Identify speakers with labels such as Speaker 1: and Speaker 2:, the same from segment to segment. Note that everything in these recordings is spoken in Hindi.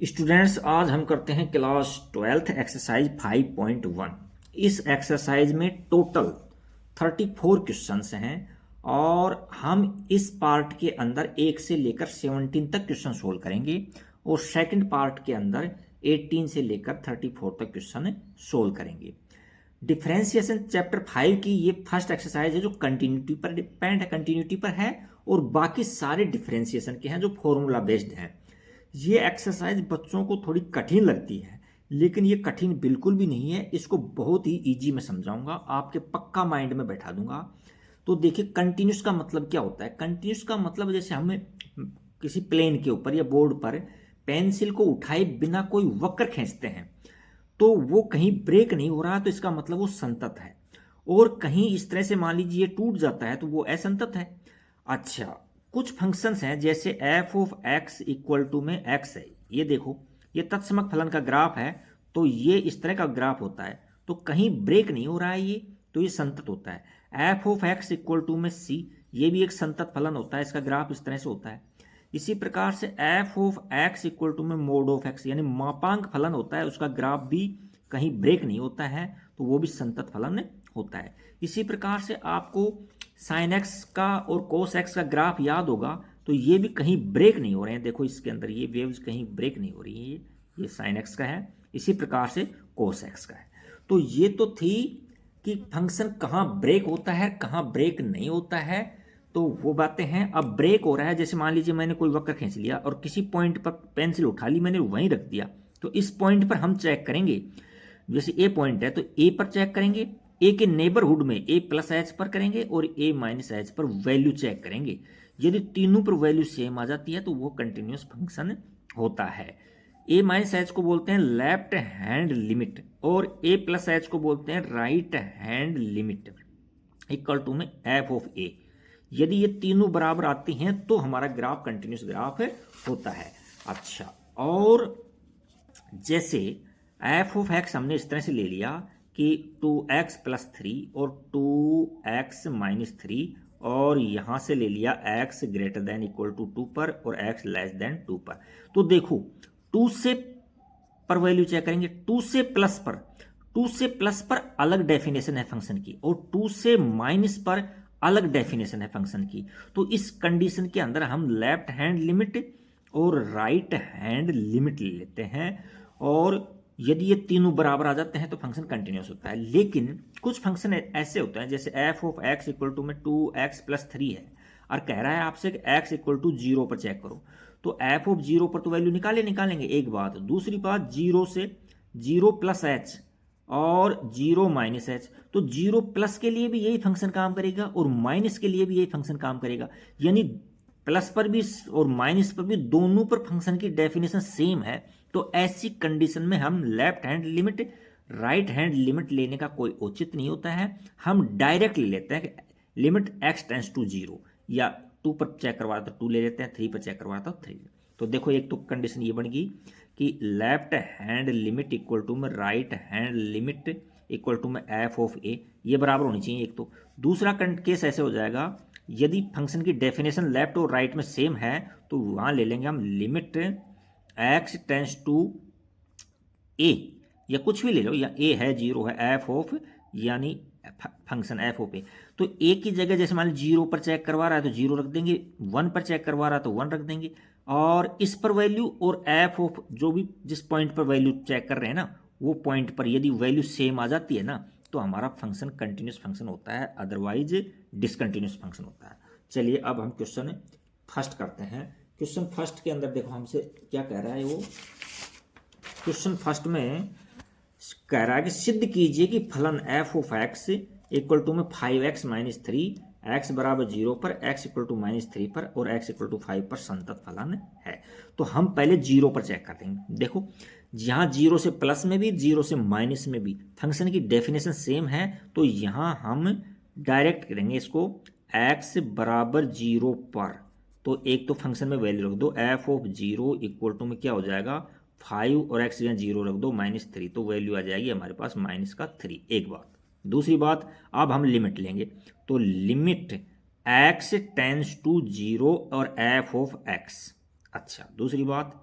Speaker 1: स्टूडेंट्स, आज हम करते हैं क्लास 12th एक्सरसाइज 5.1। इस एक्सरसाइज में टोटल 34 क्वेश्चंस हैं और हम इस पार्ट के अंदर 1 से लेकर 17 तक क्वेश्चन सोल्व करेंगे और सेकंड पार्ट के अंदर 18 से लेकर 34 तक क्वेश्चन सोल्व करेंगे। डिफरेंशिएशन चैप्टर 5 की ये फर्स्ट एक्सरसाइज है जो कंटिन्यूटी पर डिपेंड है, कंटिन्यूटी पर है, और बाकी सारे डिफरेंशिएशन के हैं जो फॉर्मूला बेस्ड हैं। ये एक्सरसाइज बच्चों को थोड़ी कठिन लगती है, लेकिन ये कठिन बिल्कुल भी नहीं है। इसको बहुत ही इजी में समझाऊंगा, आपके पक्का माइंड में बैठा दूंगा। तो देखिए, कंटिन्यूस का मतलब क्या होता है। कंटिन्यूस का मतलब जैसे हमें किसी प्लेन के ऊपर या बोर्ड पर पेंसिल को उठाए बिना कोई वक्र खींचते हैं तो वो कहीं ब्रेक नहीं हो रहा, तो इसका मतलब वो संतत है। और कहीं इस तरह से मान लीजिए टूट जाता है तो वो असंतत है। अच्छा, कुछ फंक्शंस हैं जैसे f of x equal to में एक्स है, ये देखो, ये तत्समक फलन का ग्राफ है, तो ये इस तरह का ग्राफ होता है, तो कहीं ब्रेक नहीं हो रहा है ये, तो ये संतत होता है। F of x equal to में सी, ये भी एक संतत फलन होता है, इसका ग्राफ इस तरह से होता है। इसी प्रकार से f of x equal to में मोड ऑफ एक्स, यानी मापांक फलन होता है, उसका ग्राफ भी कहीं ब्रेक नहीं होता है, तो वो भी संतत फलन होता है। इसी प्रकार से आपको साइन एक्स का और कोस एक्स का ग्राफ याद होगा, तो ये भी कहीं ब्रेक नहीं हो रहे हैं। देखो इसके अंदर ये वेव्स कहीं ब्रेक नहीं हो रही है, ये साइन एक्स का है, इसी प्रकार से कोस एक्स का है। तो ये तो थी कि फंक्शन कहाँ ब्रेक होता है, कहाँ ब्रेक नहीं होता है, तो वो बातें हैं। अब ब्रेक हो रहा है, जैसे मान लीजिए मैंने कोई वक्र खींच लिया और किसी पॉइंट पर पेंसिल उठा ली, मैंने वहीं रख दिया, तो इस पॉइंट पर हम चेक करेंगे। जैसे ए पॉइंट है तो ए पर चेक करेंगे, ए के नेबरहुड में ए प्लस एच पर करेंगे और ए माइनस एच पर वैल्यू चेक करेंगे। यदि तीनों पर वैल्यू सेम आ जाती है तो वो कंटिन्यूस फंक्शन होता है। ए माइनस एच को बोलते हैं लेफ्ट हैंड लिमिट और ए प्लस एच को बोलते हैं right hand limit equal to में एफ ऑफ ए। यदि ये तीनों बराबर आती हैं तो हमारा ग्राफ कंटिन्यूस ग्राफ होता है। अच्छा, और जैसे एफ ऑफ एक्स हमने इस तरह से ले लिया कि 2x प्लस 3 और 2x माइनस 3, और यहां से ले लिया x greater than equal to 2 पर और x लेस देन 2 पर। तो देखो, 2 से पर वैल्यू चेक करेंगे, 2 से प्लस पर अलग डेफिनेशन है फंक्शन की और 2 से माइनस पर अलग डेफिनेशन है फंक्शन की। तो इस कंडीशन के अंदर हम लेफ्ट हैंड लिमिट और राइट हैंड लिमिट ले लेते हैं, और यदि ये तीनों बराबर आ जाते हैं तो फंक्शन कंटिन्यूस होता है। लेकिन कुछ फंक्शन ऐसे होते हैं जैसे f of x equal to में 2x प्लस 3 है और कह रहा है आपसे कि x इक्वल टू 0 पर चेक करो, तो एफ ऑफ 0 पर तो वैल्यू निकालेंगे, एक बात। दूसरी बात, 0 से 0 प्लस एच और 0 माइनस एच, तो 0 प्लस के लिए भी यही फंक्शन काम करेगा और माइनस के लिए भी यही फंक्शन काम करेगा। यानी प्लस पर भी और माइनस पर भी दोनों पर फंक्शन की डेफिनेशन सेम है। तो ऐसी कंडीशन में हम left hand limit right hand limit लेने का कोई औचित्य नहीं होता है, हम डायरेक्ट ले लेते हैं कि लिमिट एक्स टेंस टू 0, या 2 पर चेक करवाया तो 2 ले लेते हैं, 3 पर चेक करवाया तो 3। तो देखो, एक तो कंडीशन ये बन गई कि left hand limit equal to में right hand limit equal to में एफ ऑफ ए, ये बराबर होनी चाहिए एक तो। दूसरा केस ऐसे हो जाएगा, यदि फंक्शन की डेफिनेशन लेफ्ट और राइट में सेम है तो वहां ले लेंगे हम लिमिट एक्स टेंस टू ए, या कुछ भी ले लो, या ए है 0 है एफ ऑफ, यानी फंक्शन एफ ऑफ ए। तो ए की जगह जैसे मान लीजिए 0 पर चेक करवा रहा है तो 0 रख देंगे, 1 पर चेक करवा रहा है तो 1 रख देंगे, और इस पर वैल्यू और एफ ऑफ जो भी जिस पॉइंट पर वैल्यू चेक कर रहे हैं ना, वो पॉइंट पर यदि वैल्यू सेम आ जाती है ना तो हमारा फंक्शन कंटिन्यूस फंक्शन होता है, अदरवाइज डिसकंटिन्यूस फंक्शन होता है। चलिए अब हम क्वेश्चन फर्स्ट करते हैं। क्वेश्चन फर्स्ट के अंदर देखो हमसे क्या कह रहा है, वो क्वेश्चन फर्स्ट में कह रहा है कि सिद्ध कीजिए कि फलन f of x equal to में 5x माइनस 3, एक्स बराबर 0 पर, x इक्वल टू माइनस 3 पर और x इक्वल टू 5 पर संतत फलन है। तो हम पहले 0 पर चेक कर देंगे। देखो, यहाँ 0 से प्लस में भी 0 से माइनस में भी फंक्शन की डेफिनेशन सेम है, तो यहाँ हम डायरेक्ट करेंगे इसको x बराबर 0 पर। तो एक तो फंक्शन में वैल्यू रख दो, एफ ऑफ 0 इक्वल टू में क्या हो जाएगा 5 और x यहाँ 0 रख दो -3, तो वैल्यू आ जाएगी हमारे पास -3, एक बात। दूसरी बात, अब हम लिमिट लेंगे, तो लिमिट x टेंस टू 0 और एफ ऑफ x। अच्छा, दूसरी बात,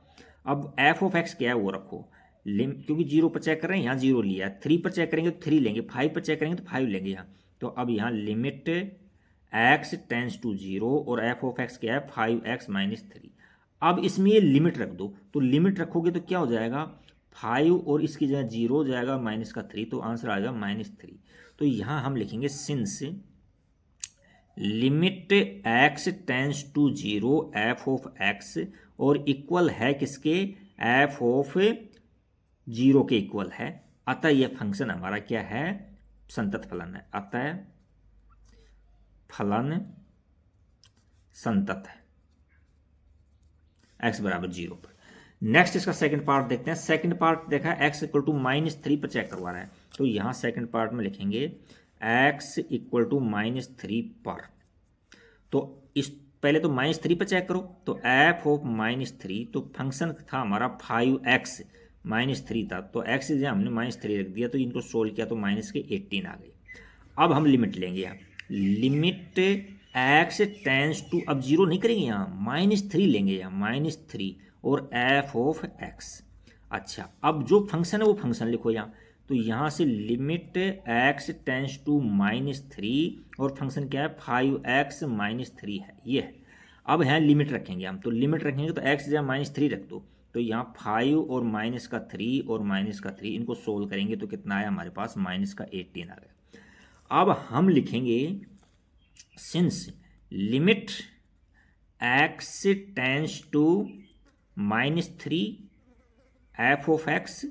Speaker 1: अब एफ ऑफ एक्स क्या है वो रखो, क्योंकि 0 पर चेक कर रहे हैं, यहाँ 0 लिया है, 3 पर चेक करेंगे तो 3 लेंगे, 5 पर चेक करेंगे तो 5 लेंगे यहाँ। तो अब यहाँ लिमिट एक्स टेंस टू 0 और एफ ऑफ एक्स क्या है 5x-3। अब इसमें ये लिमिट रख दो, तो लिमिट रखोगे तो क्या हो जाएगा 5 और इसकी जगह 0 हो जाएगा -3, तो आंसर आएगा -3। तो यहाँ हम लिखेंगे since limit x tends to 0 f of x और इक्वल है किसके, एफ ऑफ 0 के इक्वल है, अतः यह फंक्शन हमारा क्या है, संतत फलन है, अतः फलन संतत है x बराबर 0 पर। नेक्स्ट इसका सेकंड पार्ट देखते हैं। सेकंड पार्ट देखा x इक्वल टू -3 पर चेक करवा रहा है, तो यहाँ सेकंड पार्ट में लिखेंगे x इक्वल टू -3 पर। तो इस पहले तो -3 पर चेक करो, तो f ऑफ -3, तो फंक्शन था हमारा 5x -3 था, तो x जहाँ हमने -3 रख दिया, तो इनको सोल्व किया तो -18 आ गई। अब हम लिमिट लेंगे यहाँ, लिमिट एक्स टेंस टू, अब 0 नहीं करेंगे यहाँ, -3 लेंगे यहाँ, -3 और एफ ऑफ एक्स। अच्छा, अब जो फंक्शन है वो फंक्शन लिखो यहाँ, तो यहाँ से लिमिट एक्स टेंस टू -3 और फंक्शन क्या है 5x-3 है, ये है। अब यहाँ लिमिट रखेंगे हम, तो लिमिट रखेंगे तो x जहाँ -3 रख दो, तो यहाँ 5 और -3 और -3 इनको सोल्व करेंगे तो कितना आया हमारे पास -18 आ गया। अब हम लिखेंगे since limit x tends to -3 f of x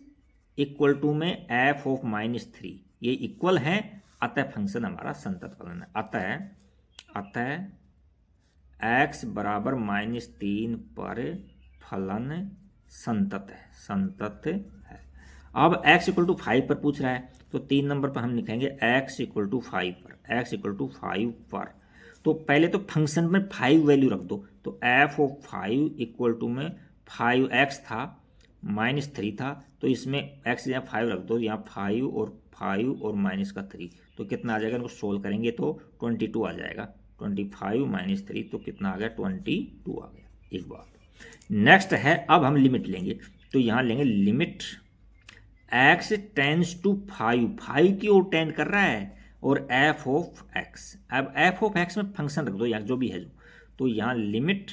Speaker 1: equal to में एफ ऑफ -3, ये इक्वल है, अतः फंक्शन हमारा संतत फलन है, अतः एक्स बराबर -3 पर फलन संतत है। अब x इक्वल टू 5 पर पूछ रहा है, तो 3 नंबर पर हम लिखेंगे x इक्वल टू 5 पर, तो पहले तो फंक्शन में 5 वैल्यू रख दो, तो f ऑफ 5 इक्वल टू में 5x था -3 था, तो इसमें x यहाँ 5 रख दो, यहाँ 5 और -3, तो कितना आ जाएगा, इनको सोल्व करेंगे तो 22 आ जाएगा, 25 - 3 तो कितना आ गया 22 आ गया। एक बात नेक्स्ट है, अब हम लिमिट लेंगे, तो यहाँ लेंगे लिमिट x टेंस टू 5 की ओर टेंड कर रहा है, और f ऑफ x, अब f ऑफ x में फंक्शन रख दो यहाँ जो भी है, तो यहाँ लिमिट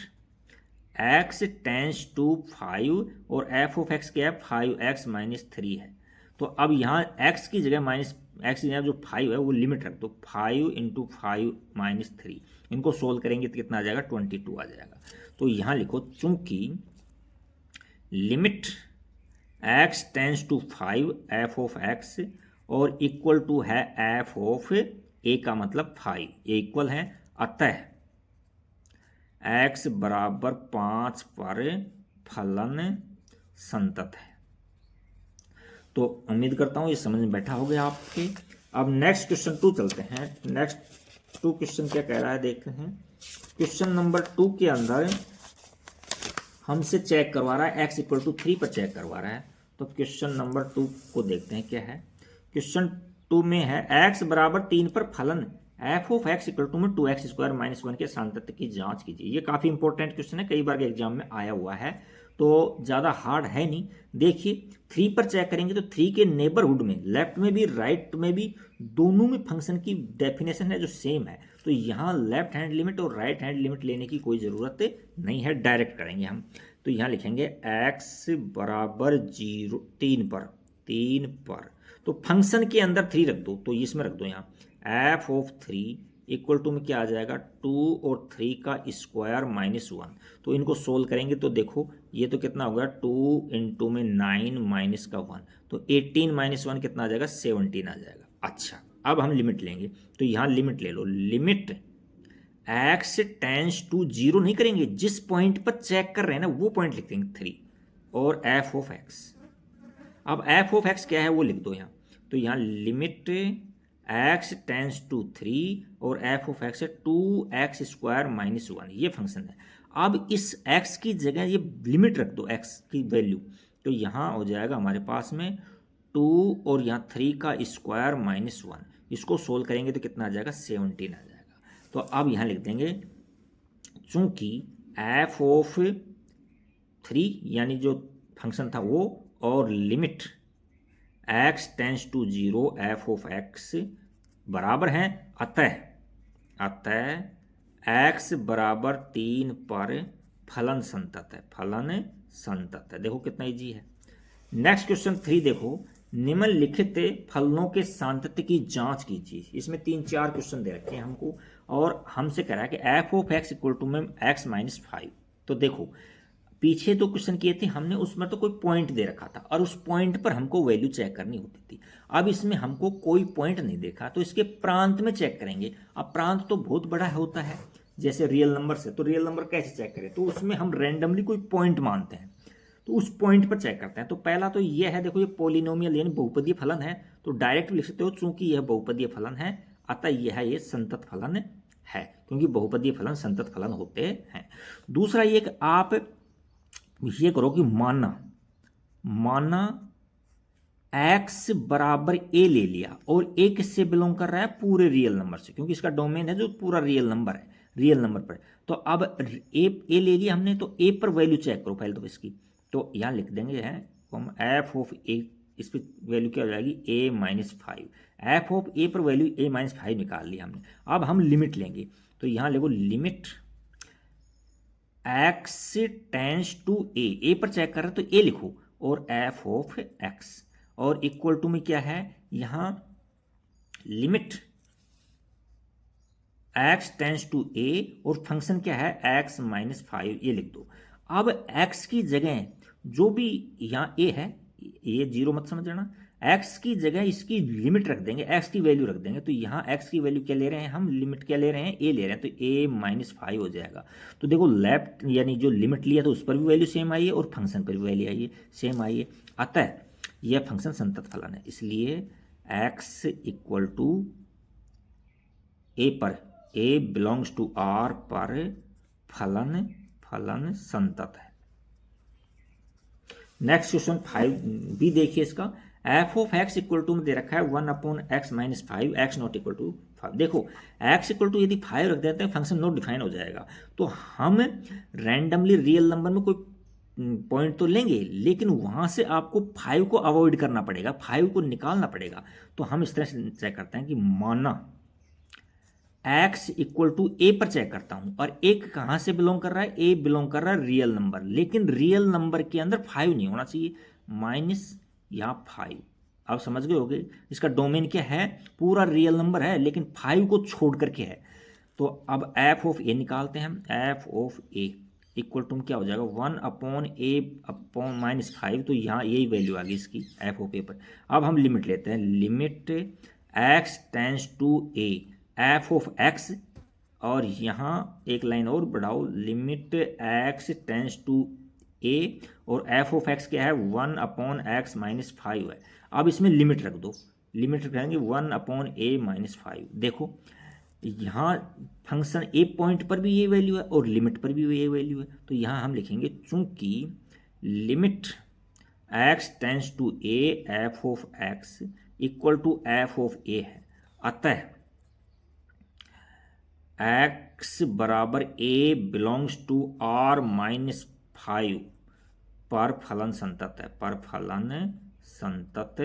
Speaker 1: x टेंस टू 5 और f ऑफ x क्या है 5x-3 है, तो अब यहाँ x की जगह x यहाँ जो 5 है वो लिमिट रख दो, 5 × 5 - 3, इनको सोल्व करेंगे तो कितना आ जाएगा 22 आ जाएगा। तो यहाँ लिखो चूंकि limit x tends to 5 f of x और इक्वल टू है एफ ऑफ a का मतलब 5, ये इक्वल है, अतः x बराबर 5 पर फलन संतत है। तो उम्मीद करता हूँ ये समझ में बैठा हो गया आपके। अब नेक्स्ट क्वेश्चन 2 चलते हैं। नेक्स्ट 2 क्वेश्चन क्या कह रहा है देखते हैं। क्वेश्चन नंबर 2 के अंदर हमसे चेक करवा रहा है x इक्वल टू 3 पर चेक करवा रहा है। तो क्वेश्चन नंबर 2 को देखते हैं क्या है। क्वेश्चन 2 में है x बराबर 3 पर फलन f of x equal to में 2x² - 1 के सान्तत्य की जांच कीजिए। ये काफ़ी इंपॉर्टेंट क्वेश्चन है, कई बार के एग्जाम में आया हुआ है, तो ज़्यादा हार्ड है नहीं। देखिए 3 पर चेक करेंगे तो 3 के नेबरहुड में, लेफ्ट में भी राइट में भी, दोनों में फंक्शन की डेफिनेशन है जो सेम है, तो यहाँ लेफ्ट हैंड लिमिट और राइट हैंड लिमिट लेने की कोई ज़रूरत नहीं है, डायरेक्ट करेंगे हम। तो यहाँ लिखेंगे x बराबर 3 पर, तो फंक्शन के अंदर 3 रख दो, तो इसमें रख दो यहाँ f ऑफ 3 इक्वल टू में क्या आ जाएगा 2 और 3 का स्क्वायर -1। तो इनको सोल्व करेंगे तो देखो ये तो कितना होगा 2 × में 9 माइनस का 1, तो 18 - 1 कितना आ जाएगा 17 आ जाएगा। अच्छा, अब हम लिमिट लेंगे, तो यहाँ लिमिट ले लो, लिमिट x टेंस टू 0 नहीं करेंगे, जिस पॉइंट पर चेक कर रहे हैं ना वो पॉइंट लिख देंगे 3 और f ऑफ x। अब f ऑफ x क्या है वो लिख दो यहाँ, तो यहाँ लिमिट x टेंस टू 3 और f ऑफ x है 2x² - 1, ये फंक्शन है। अब इस x की जगह ये लिमिट रख दो x की वैल्यू, तो यहाँ हो जाएगा हमारे पास में 2 और यहाँ 3 का स्क्वायर -1, इसको सोल्व करेंगे तो कितना आ जाएगा 17 आ जाएगा। तो अब यहाँ लिख देंगे चूंकि f ऑफ 3 यानी जो फंक्शन था वो, और limit x tends to 0 f of x बराबर हैं, अतः x बराबर 3 पर फलन संतत है, फलन संतत है। देखो कितना इजी है। नेक्स्ट क्वेश्चन 3 देखो, निम्नलिखित फलनों के सांतत्य की जांच कीजिए। इसमें 3-4 क्वेश्चन दे रखे हैं हमको और हमसे कह रहा है कि f of x equal to में x माइनस 5। तो देखो पीछे तो क्वेश्चन किए थे हमने, उसमें तो कोई पॉइंट दे रखा था और उस पॉइंट पर हमको वैल्यू चेक करनी होती थी। अब इसमें हमको कोई पॉइंट नहीं देखा तो इसके प्रांत में चेक करेंगे। अब प्रांत तो बहुत बड़ा होता है, जैसे रियल नंबर से, तो रियल नंबर कैसे चेक करें, तो उसमें हम रैंडमली कोई पॉइंट मानते हैं तो उस पॉइंट पर चेक करते हैं। तो पहला तो ये है, देखो ये पॉलिनोमियल यानी बहुपदीय फलन है, तो डायरेक्ट लिख सकते हो चूंकि यह बहुपदीय फलन है अतः यह ये संतत फलन है, क्योंकि बहुपदीय फलन संतत फलन होते हैं। दूसरा ये कि आप ये करो कि माना x बराबर a ले लिया और a किससे बिलोंग कर रहा है, पूरे रियल नंबर से, क्योंकि इसका डोमेन है जो पूरा रियल नंबर है, रियल नंबर पर। तो अब a ले लिया हमने, तो a पर वैल्यू चेक करो पहले तो इसकी, तो यहाँ लिख देंगे है f ऑफ a, इस पर वैल्यू क्या हो जाएगी a minus 5, f of a पर वैल्यू a माइनस 5 निकाल लिया हमने। अब हम लिमिट लेंगे, तो यहाँ लिखो limit x tends to a पर चेक कर रहे तो a लिखो और f ऑफ x, और इक्वल टू में क्या है, यहां limit x tends to a और फंक्शन क्या है x माइनस 5, ये लिख दो। अब x की जगह जो भी यहाँ a है, ये 0 मत समझ लेना, x की जगह इसकी लिमिट रख देंगे, x की वैल्यू रख देंगे। तो यहाँ x की वैल्यू क्या ले रहे हैं हम, लिमिट क्या ले रहे हैं, a ले रहे हैं, तो a माइनस 5 हो जाएगा। तो देखो लेफ्ट यानी जो लिमिट लिया तो उस पर भी वैल्यू सेम आई है और फंक्शन पर भी वैल्यू आई है, सेम आई है, अतः यह फंक्शन संतत फलन है। इसलिए x इक्वल टू a पर, a बिलोंग्स टू r पर फलन संतत है। नेक्स्ट क्वेश्चन 5 भी देखिए इसका, f of x equal to में दे रखा है 1 upon x minus 5, x not equal to 5। देखो x इक्वल टू यदि 5 रख देते हैं फंक्शन नॉट डिफाइन हो जाएगा। तो हम रैंडमली रियल नंबर में कोई पॉइंट तो लेंगे, लेकिन वहां से आपको 5 को अवॉइड करना पड़ेगा, 5 को निकालना पड़ेगा। तो हम इस तरह से चेक करते हैं कि माना x इक्वल टू a पर चेक करता हूं, और a कहां से बिलोंग कर रहा है, a बिलोंग कर रहा है रियल नंबर, लेकिन रियल नंबर के अंदर 5 नहीं होना चाहिए, माइनस यहाँ 5। अब समझ गए होगे, इसका डोमेन क्या है, पूरा रियल नंबर है लेकिन 5 को छोड़ करके है। तो अब f ऑफ a निकालते हैं हम, f of a equal to क्या हो जाएगा 1 अपॉन a अपॉन माइनस 5, तो यहाँ यही वैल्यू आ गई इसकी f ऑफ a पर। अब हम लिमिट लेते हैं, limit x tends to a f of x, और यहाँ एक लाइन और बढ़ाओ, limit x tends to a और f ऑफ x क्या है 1 अपॉन x माइनस 5 है। अब इसमें लिमिट रख दो, लिमिट रखेंगे 1 अपॉन a माइनस 5। देखो यहाँ फंक्शन a पॉइंट पर भी ये वैल्यू है और लिमिट पर भी ये वैल्यू है, तो यहाँ हम लिखेंगे चूंकि limit x tends to a f of x equal to f of a है, अतः x बराबर a belongs to r minus 5 पर फलन संतत है, पर फलन संतत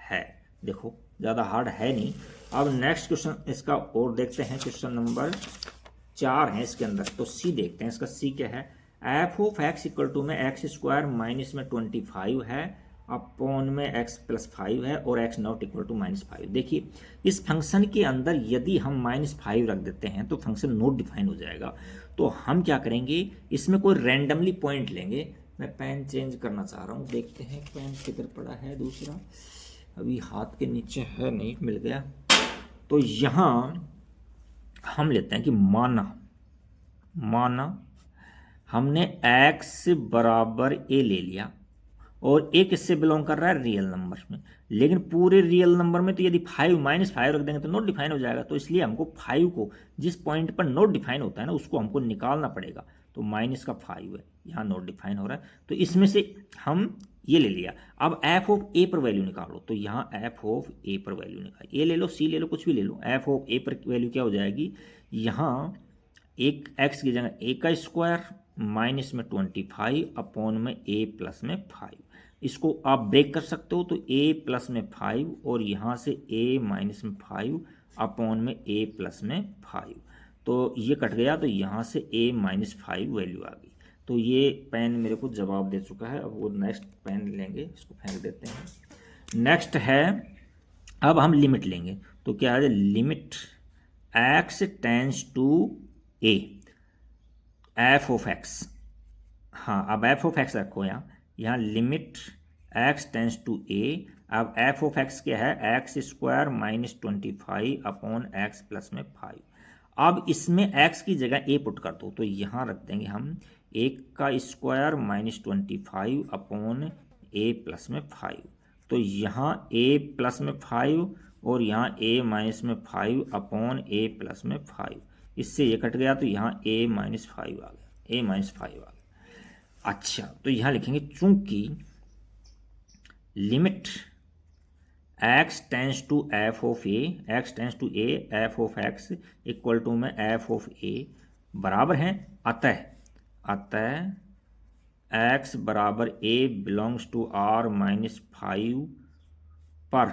Speaker 1: है। देखो ज़्यादा हार्ड है नहीं। अब नेक्स्ट क्वेश्चन इसका और देखते हैं, क्वेश्चन नंबर 4 है इसके अंदर, तो सी देखते हैं। इसका सी क्या है, f of x equal to में एक्स स्क्वायर माइनस में 25 है अपॉन में x प्लस 5 है और x not equal to minus 5। देखिए इस फंक्शन के अंदर यदि हम माइनस 5 रख देते हैं तो फंक्शन नॉट डिफाइन हो जाएगा। तो हम क्या करेंगे, इसमें कोई रैंडमली पॉइंट लेंगे। मैं पेन चेंज करना चाह रहा हूँ, देखते हैं पेन किधर पड़ा है, दूसरा अभी हाथ के नीचे है, नहीं मिल गया। तो यहाँ हम लेते हैं कि माना हमने x बराबर a ले लिया और a किससे बिलोंग कर रहा है, रियल नंबर में, लेकिन पूरे रियल नंबर में तो यदि 5 माइनस 5 रख देंगे तो नॉट डिफाइन हो जाएगा। तो इसलिए हमको 5 को जिस पॉइंट पर नॉट डिफाइन होता है ना उसको हमको निकालना पड़ेगा। तो माइनस का 5 है, यहाँ नॉट डिफाइन हो रहा है, तो इसमें से हम ये ले लिया। अब f ऑफ a पर वैल्यू निकालो, तो यहाँ f ऑफ a पर वैल्यू निकाल, a ले लो c ले लो कुछ भी ले लो, f ऑफ a पर वैल्यू क्या हो जाएगी, यहाँ एक x की जगह a का स्क्वायर माइनस में 25 अपॉन में a प्लस में 5। इसको आप ब्रेक कर सकते हो तो a प्लस में 5 और यहाँ से a माइनस में 5 अपॉन में a प्लस में 5। तो ये कट गया तो यहाँ से a माइनस 5 वैल्यू आ गई। तो ये पेन मेरे को जवाब दे चुका है। अब वो नेक्स्ट पेन लेंगे, इसको फेंक देते हैं। नेक्स्ट है, अब हम लिमिट लेंगे। तो क्या है, limit x tends to a f of x. हाँ, अब एफ ऑफ एक्स रखो यहाँ limit x tends to a। अब एफ ऑफ एक्स क्या है, x square minus 25 upon x plus में 5। अब इसमें x की जगह a पुट कर दो, तो यहाँ रख देंगे हम 1 का square minus 25 upon a plus में 5। तो यहाँ a प्लस में 5 और यहाँ a माइनस में 5 अपॉन a प्लस में 5। इससे ये कट गया तो यहाँ a माइनस 5 आ गया, a माइनस 5 आ गया। अच्छा, तो यहाँ लिखेंगे चूंकि limit x tends to f of a, x tends to a f of x equal to में एफ ऑफ a बराबर हैं, अतः x बराबर a belongs to r minus 5 पर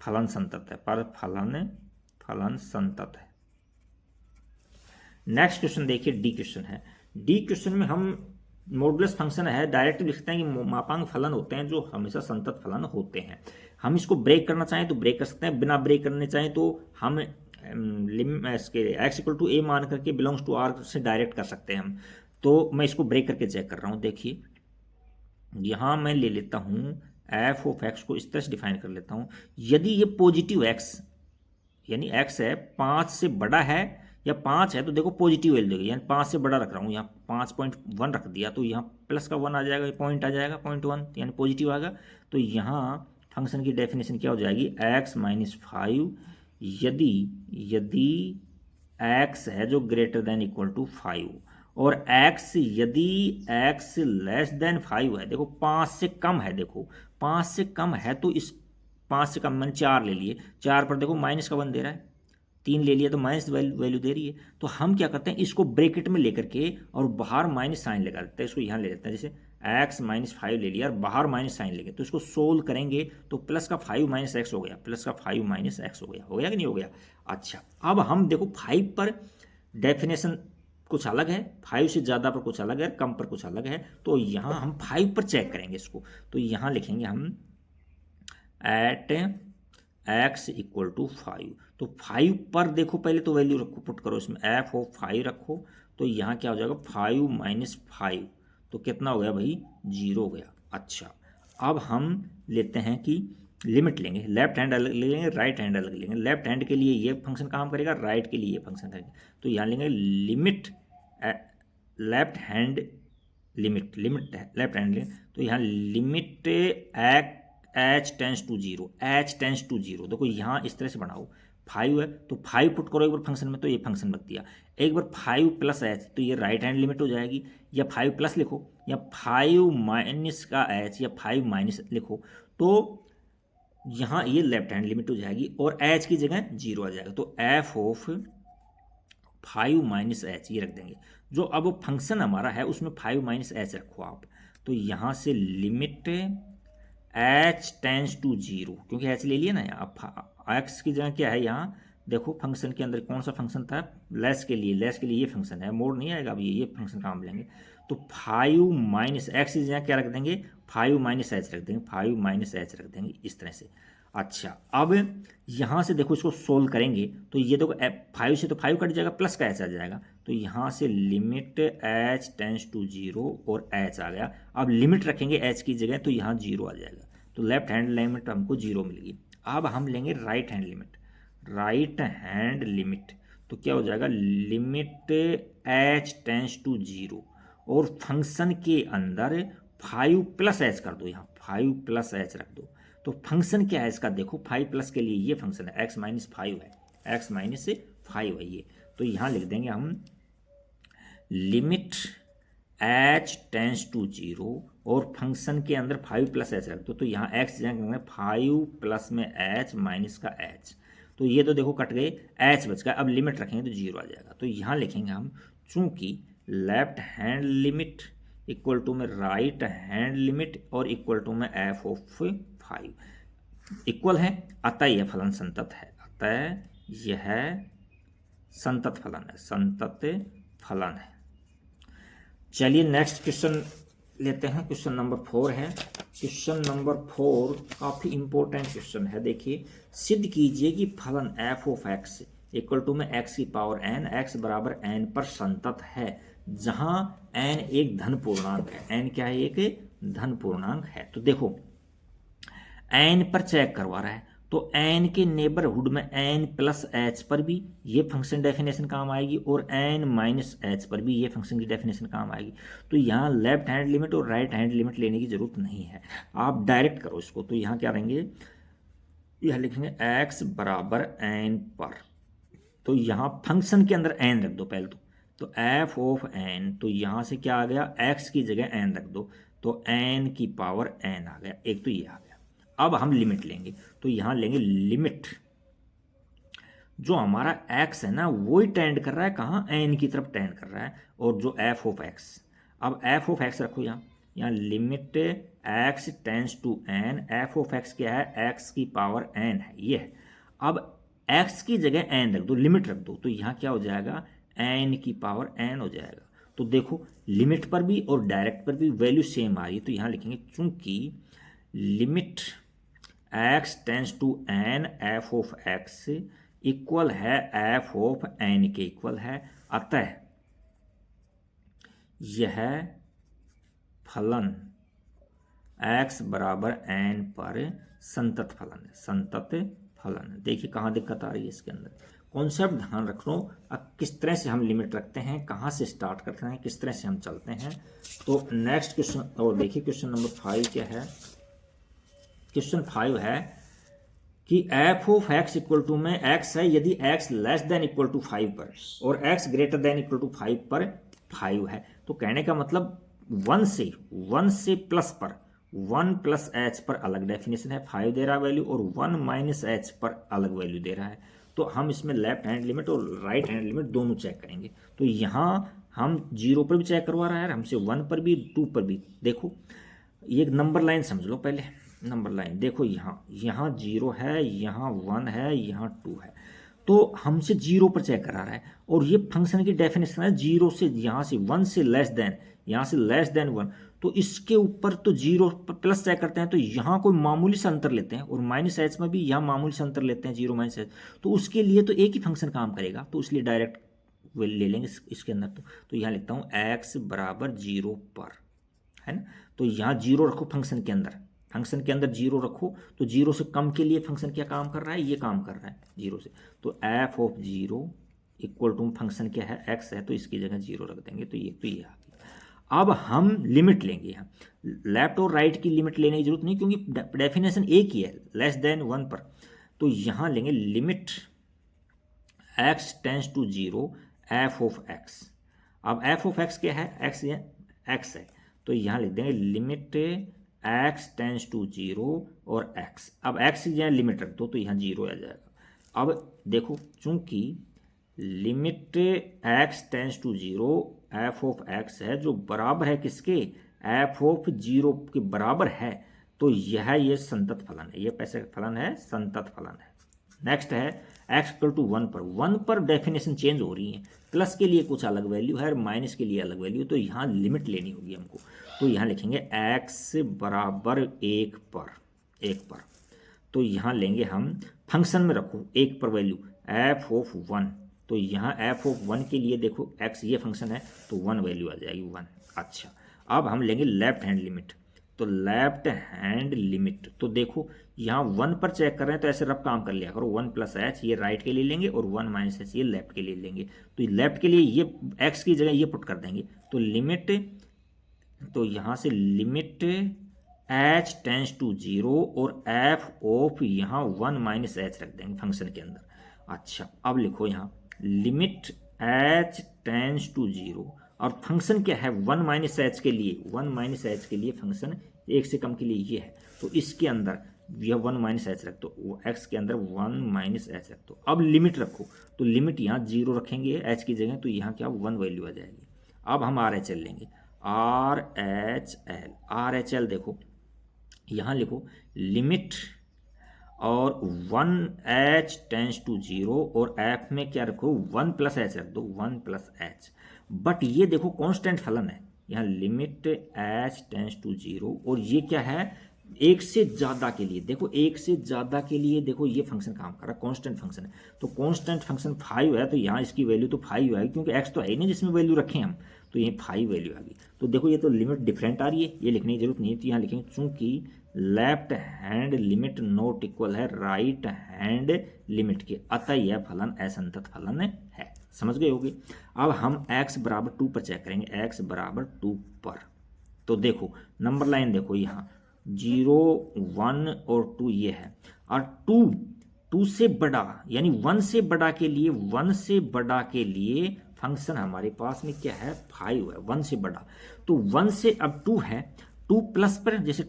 Speaker 1: फलन संतत है, पर फलन संतत है। नेक्स्ट क्वेश्चन देखिए, डी क्वेश्चन है। डी क्वेश्चन में हम मॉडुलस फंक्शन है, डायरेक्ट लिखते हैं कि मापांक फलन होते हैं जो हमेशा संतत फलन होते हैं। हम इसको ब्रेक करना चाहें तो ब्रेक कर सकते हैं, बिना ब्रेक करने चाहें तो हम इसके x इक्वल टू a मान करके बिलोंग्स टू r से डायरेक्ट कर सकते हैं हम। तो मैं इसको ब्रेक करके चेक कर रहा हूँ। देखिए यहाँ मैं ले लेता हूँ एफ ऑफ एक्स को इस तरह से डिफाइन कर लेता हूँ। यदि ये पॉजिटिव x यानी x है 5 से बड़ा है या 5 है तो देखो पॉजिटिव वैल्यू देगी, यानी 5 से बड़ा रख रहा हूँ, यहाँ 5.1 रख दिया तो यहाँ प्लस का 1 आ जाएगा, पॉइंट आ जाएगा 0.1 यानी पॉजिटिव आएगा। तो यहाँ फंक्शन की डेफिनेशन क्या हो जाएगी, x माइनस 5 यदि x है जो ग्रेटर देन इक्वल टू 5 और x यदि x लेस देन 5 है, देखो 5 से कम है, देखो 5 से कम है तो इस 5 से कम मैंने 4 ले लिए, 4 पर देखो माइनस का 1 दे रहा है, 3 ले लिया तो माइनस वैल्यू दे रही है। तो हम क्या करते हैं, इसको ब्रैकेट में लेकर के और बाहर माइनस साइन लगा देते हैं, इसको यहाँ ले लेते हैं। जैसे x माइनस 5 ले लिया और बाहर माइनस साइन लेंगे तो इसको सोल्व करेंगे तो प्लस का 5 माइनस एक्स हो गया, प्लस का 5 माइनस एक्स हो गया कि नहीं हो गया। अच्छा, अब हम देखो 5 पर डेफिनेशन कुछ अलग है, 5 से ज़्यादा पर कुछ अलग है, कम पर कुछ अलग है। तो यहाँ हम 5 पर चेक करेंगे इसको। तो यहाँ लिखेंगे हम एट x इक्वल टू 5। तो 5 पर देखो पहले तो वैल्यू रखो, पुट करो इसमें एफ ऑफ 5 रखो। तो यहाँ क्या हो जाएगा 5 माइनस 5, तो कितना हो गया भाई 0 हो गया। अच्छा, अब हम लेते हैं कि लिमिट लेंगे, लेफ्ट हैंड अलग लेंगे, राइट हैंड अलग लेंगे। लेफ्ट हैंड के लिए ये फंक्शन काम करेगा, राइट के लिए ये फंक्शन करेगा। तो यहाँ लेंगे limit left hand limit left hand लेंगे। तो यहाँ limit h tends to 0, h tends to 0। देखो यहाँ इस तरह से बनाओ, 5 है तो 5 पुट करो एक बार फंक्शन में तो ये फंक्शन बन दिया। एक बार 5 प्लस h तो ये राइट हैंड लिमिट हो जाएगी, या 5 प्लस लिखो या 5 माइनस का h या 5 माइनस लिखो तो यहाँ ये लेफ्ट हैंड लिमिट हो जाएगी और h की जगह 0 आ जाएगा। तो f ऑफ 5 माइनस h ये रख देंगे। जो अब फंक्शन हमारा है उसमें 5 माइनस h रखो आप। तो यहाँ से लिमिट h टेंस टू 0, क्योंकि h ले लिया ना, अब x की जगह क्या है, यहाँ देखो फंक्शन के अंदर कौन सा फंक्शन था, लेस के लिए ये फंक्शन है, मोड नहीं आएगा। अब ये फंक्शन काम लेंगे तो 5 माइनस x की जगह क्या रख देंगे, 5 माइनस h रख देंगे, 5 माइनस h रख देंगे इस तरह से। अच्छा, अब यहाँ से देखो इसको सोल्व करेंगे तो ये देखो 5 से तो 5 कट जाएगा, प्लस का h आ जाएगा। तो यहाँ से लिमिट h टेंस टू 0 और h आ गया। अब लिमिट रखेंगे h की जगह तो यहाँ 0 आ जाएगा। तो लेफ्ट हैंड लिमिट हमको 0 मिल गई। अब हम लेंगे राइट हैंड लिमिट। तो क्या हो जाएगा, लिमिट h टेंस टू 0 और फंक्शन के अंदर 5 प्लस h कर दो, यहाँ 5 प्लस h रख दो। तो फंक्शन क्या है इसका, देखो 5 प्लस के लिए ये फंक्शन है, x माइनस 5 है, x माइनस 5 है ये। तो यहाँ लिख देंगे हम लिमिट h टेंस टू 0 और फंक्शन के अंदर 5 प्लस h रख दो। तो यहाँ x जगह 5 प्लस में h माइनस का h। तो ये तो देखो कट गए, h बच गया। अब लिमिट रखेंगे तो 0 आ जाएगा। तो यहाँ लिखेंगे हम चूंकि left hand limit equal to में राइट हैंड लिमिट और इक्वल टू में एफ ऑफ 5 इक्वल है, अतः यह फलन संतत है, अतः यह संतत फलन है, संतत फलन है। चलिए नेक्स्ट क्वेश्चन लेते हैं। क्वेश्चन नंबर 4 है। क्वेश्चन नंबर 4 काफ़ी इंपॉर्टेंट क्वेश्चन है। देखिए, सिद्ध कीजिए कि फलन f of x equal to में एक्स की पावर एन, एक्स बराबर एन पर संतत है, जहां एन एक धन पूर्णांक है। एन क्या है? एक धन पूर्णांक है। तो देखो, एन पर चेक करवा रहा है, तो एन के नेबरहुड में एन प्लस एच पर भी ये फंक्शन डेफिनेशन काम आएगी और एन माइनस एच पर भी ये फंक्शन की डेफिनेशन काम आएगी। तो यहाँ लेफ्ट हैंड लिमिट और राइट हैंड लिमिट लेने की जरूरत नहीं है, आप डायरेक्ट करो इसको। तो यहाँ क्या रहेंगे? यह लिखेंगे एक्स बराबर एन पर, तो यहाँ फंक्शन के अंदर एन रख दो पहले तो एफ ऑफ एन, तो यहाँ से क्या आ गया? एक्स की जगह एन रख दो, तो एन की पावर एन आ गया, एक तो ये आ गया। अब हम लिमिट लेंगे, तो यहां लेंगे लिमिट, जो हमारा x है ना वही टेंड कर रहा है कहाँ? n की तरफ टेंड कर रहा है, और जो f ऑफ x, अब f ऑफ x रखो यहाँ limit x tends to n, f of x क्या है? x की पावर n है, ये है। अब x की जगह n रख दो, लिमिट रख दो, तो यहाँ क्या हो जाएगा? n की पावर n हो जाएगा। तो देखो, लिमिट पर भी और डायरेक्ट पर भी वैल्यू सेम आ रही है, तो यहाँ लिखेंगे चूंकि limit x tends to n f of x equal है f ऑफ n के इक्वल है, अतः यह फलन x बराबर n पर संतत फलन है, संतत फलन है। देखिए कहाँ दिक्कत आ रही है इसके अंदर, कॉन्सेप्ट ध्यान रख लो। अब किस तरह से हम लिमिट रखते हैं, कहाँ से स्टार्ट करते हैं, किस तरह से हम चलते हैं। तो नेक्स्ट क्वेश्चन, और देखिए क्वेश्चन नंबर 5 क्या है। क्वेश्चन 5 है कि f of x equal to में एक्स है यदि x less than equal to 5 पर और x greater than equal to 5 पर 5 है। तो कहने का मतलब 1 से प्लस पर 1 प्लस एच पर अलग डेफिनेशन है, 5 दे रहा है वैल्यू, और 1 माइनस एच पर अलग वैल्यू दे रहा है। तो हम इसमें लेफ्ट हैंड लिमिट और राइट हैंड लिमिट दोनों चेक करेंगे। तो यहाँ हम 0 पर भी चेक करवा रहा है हमसे, 1 पर भी, 2 पर भी। देखो ये नंबर लाइन समझ लो पहले, नंबर लाइन देखो, यहाँ 0 है, यहाँ 1 है, यहाँ 2 है, तो हमसे 0 पर चेक करा रहा है। और ये फंक्शन की डेफिनेशन है 0 से, यहाँ से 1 से लेस देन, यहाँ से लेस देन 1, तो इसके ऊपर तो 0 पर प्लस चेक करते हैं, तो यहाँ कोई मामूली सा अंतर लेते हैं, और माइनस एच में भी यहाँ मामूली सा अंतर लेते हैं, 0 माइनस एच, तो उसके लिए तो एक ही फंक्शन काम करेगा, तो इसलिए डायरेक्ट ले लेंगे इसके अंदर। तो यहाँ लिखता हूँ x बराबर 0 पर, है ना। तो यहाँ 0 रखो फंक्शन के अंदर, फंक्शन के अंदर 0 रखो, तो 0 से कम के लिए फंक्शन क्या काम कर रहा है? ये काम कर रहा है 0 से। तो f of 0 equal to function क्या है? x है, तो इसकी जगह 0 रख देंगे, तो ये आ गया। अब हम लिमिट लेंगे, यहाँ लेफ्ट और राइट की लिमिट लेने की जरूरत नहीं, क्योंकि डेफिनेशन एक ही है, लेस देन 1 पर। तो यहाँ लेंगे limit x tends to 0 f of x। अब f ऑफ x क्या है? x है, तो यहाँ लिख देंगे लिमिट x टेंस टू 0 और x। अब x की जगह लिमिट रख दो, तो यहाँ 0 आ जाएगा। अब देखो, चूंकि limit x tends to 0 f of x है, जो बराबर है किसके? f ऑफ 0 के बराबर है, तो यह ये संतत फलन है, ये कैसे फलन है? संतत फलन है। नेक्स्ट है x इक्वल टू 1 पर, 1 पर डेफिनेशन चेंज हो रही है, प्लस के लिए कुछ अलग वैल्यू है और माइनस के लिए अलग वैल्यू, तो यहाँ लिमिट लेनी होगी हमको। तो यहाँ लिखेंगे x बराबर 1 पर, तो यहाँ लेंगे हम फंक्शन में रखो 1 पर वैल्यू f ऑफ 1, तो यहाँ f ऑफ 1 के लिए देखो x ये फंक्शन है, तो 1 वैल्यू आ जाएगी 1। अच्छा, अब हम लेंगे लेफ्ट हैंड लिमिट, तो लेफ्ट हैंड लिमिट, तो देखो यहाँ 1 पर चेक कर रहे हैं, तो ऐसे रफ काम कर लिया करो, 1 प्लस एच ये राइट के लिए लेंगे और 1 माइनस एच ये लेफ्ट के लिए लेंगे। तो लेफ्ट के लिए ये x की जगह ये पुट कर देंगे, तो लिमिट, तो यहाँ से लिमिट h टेंस टू 0 और f ऑफ यहाँ 1 माइनस एच रख देंगे फंक्शन के अंदर। अच्छा, अब लिखो यहाँ लिमिट h टेंस टू 0 और फंक्शन क्या है? 1 माइनस एच के लिए, 1 माइनस एच के लिए फंक्शन 1 से कम के लिए ये है, तो इसके अंदर यह 1 माइनस एच रख दो, वो x के अंदर 1 माइनस एच रख दो। अब लिमिट रखो, तो लिमिट यहाँ 0 रखेंगे h की जगह, तो यहाँ क्या 1 वैल्यू आ जाएगी। अब हम आर एच एल लेंगे, R H L, are H L देखो यहाँ लिखो लिमिट और 1h टेंस टू 0 और एफ में क्या रखो 1 प्लस एच रख दो, 1 प्लस एच। बट ये देखो कांस्टेंट फलन है, यहाँ लिमिट h टेंस टू 0 और ये क्या है एक से ज़्यादा के लिए, देखो एक से ज़्यादा के लिए देखो ये फंक्शन काम कर रहा है, कांस्टेंट फंक्शन है। तो कांस्टेंट फंक्शन 5 है तो यहाँ इसकी वैल्यू तो 5 आएगी क्योंकि x तो है ही नहीं जिसमें वैल्यू रखें हम, तो ये 5 वैल्यू आ गई। तो देखो ये तो लिमिट डिफरेंट आ रही है, ये लिखने की जरूरत नहीं है, तो यहाँ लिखेंगे चूंकि left hand limit not equal है राइट हैंड लिमिट के, अतः यह फलन असंतत फलन है। समझ गए होगे। अब हम x बराबर 2 पर चेक करेंगे, x बराबर 2 पर। तो देखो नंबर लाइन देखो यहाँ 0 1 और 2 ये है, और 2 से बड़ा यानी 1 से बड़ा के लिए, 1 से बड़ा के लिए फंक्शन हमारे पास में क्या है 5 है, 1 से बड़ा। तो 1 से अब 2 है, 2 प्लस पर जैसे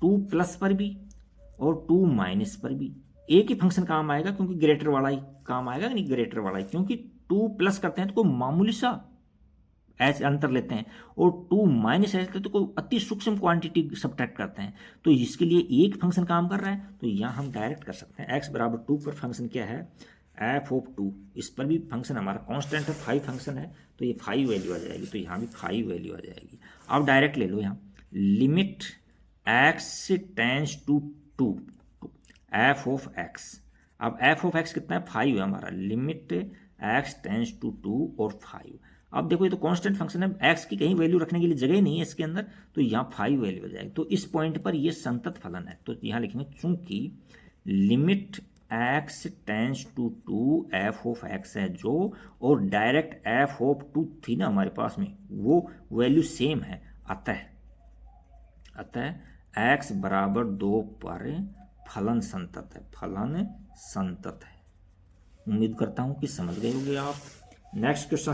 Speaker 1: 2 प्लस पर भी और 2 माइनस पर भी एक ही फंक्शन काम आएगा, क्योंकि ग्रेटर वाला ही काम आएगा, नहीं ग्रेटर वाला ही, क्योंकि 2 प्लस करते हैं तो कोई मामूली सा एच अंतर लेते हैं और 2 माइनस एच लेते हैं तो कोई अति सूक्ष्म क्वांटिटी सब्ट्रैक्ट करते हैं, तो इसके लिए एक फंक्शन काम कर रहा है। तो यहाँ हम डायरेक्ट कर सकते हैं, x बराबर 2 पर फंक्शन क्या है एफ ऑफ 2, इस पर भी फंक्शन हमारा कांस्टेंट है 5 फंक्शन है, तो ये 5 वैल्यू आ जाएगी, तो यहाँ भी 5 वैल्यू आ जाएगी। अब डायरेक्ट ले लो यहाँ limit x tends to 2 f of x। अब एफ ऑफ x कितना है 5 है हमारा, लिमिट x टेंस टू 2 और 5। अब देखो ये तो कांस्टेंट फंक्शन है, x की कहीं वैल्यू रखने के लिए जगह नहीं है इसके अंदर, तो यहाँ 5 वैल्यू आ जाएगी। तो इस पॉइंट पर ये संतत फलन है, तो यहाँ लिखेंगे चूंकि limit x tends to 2 f of x है जो, और डायरेक्ट एफ ऑफ 2 थी ना हमारे पास में, वो वैल्यू सेम है, अतः x बराबर 2 पर फलन संतत है, फलन संतत है। उम्मीद करता हूं कि समझ गए होंगे आप। नेक्स्ट क्वेश्चन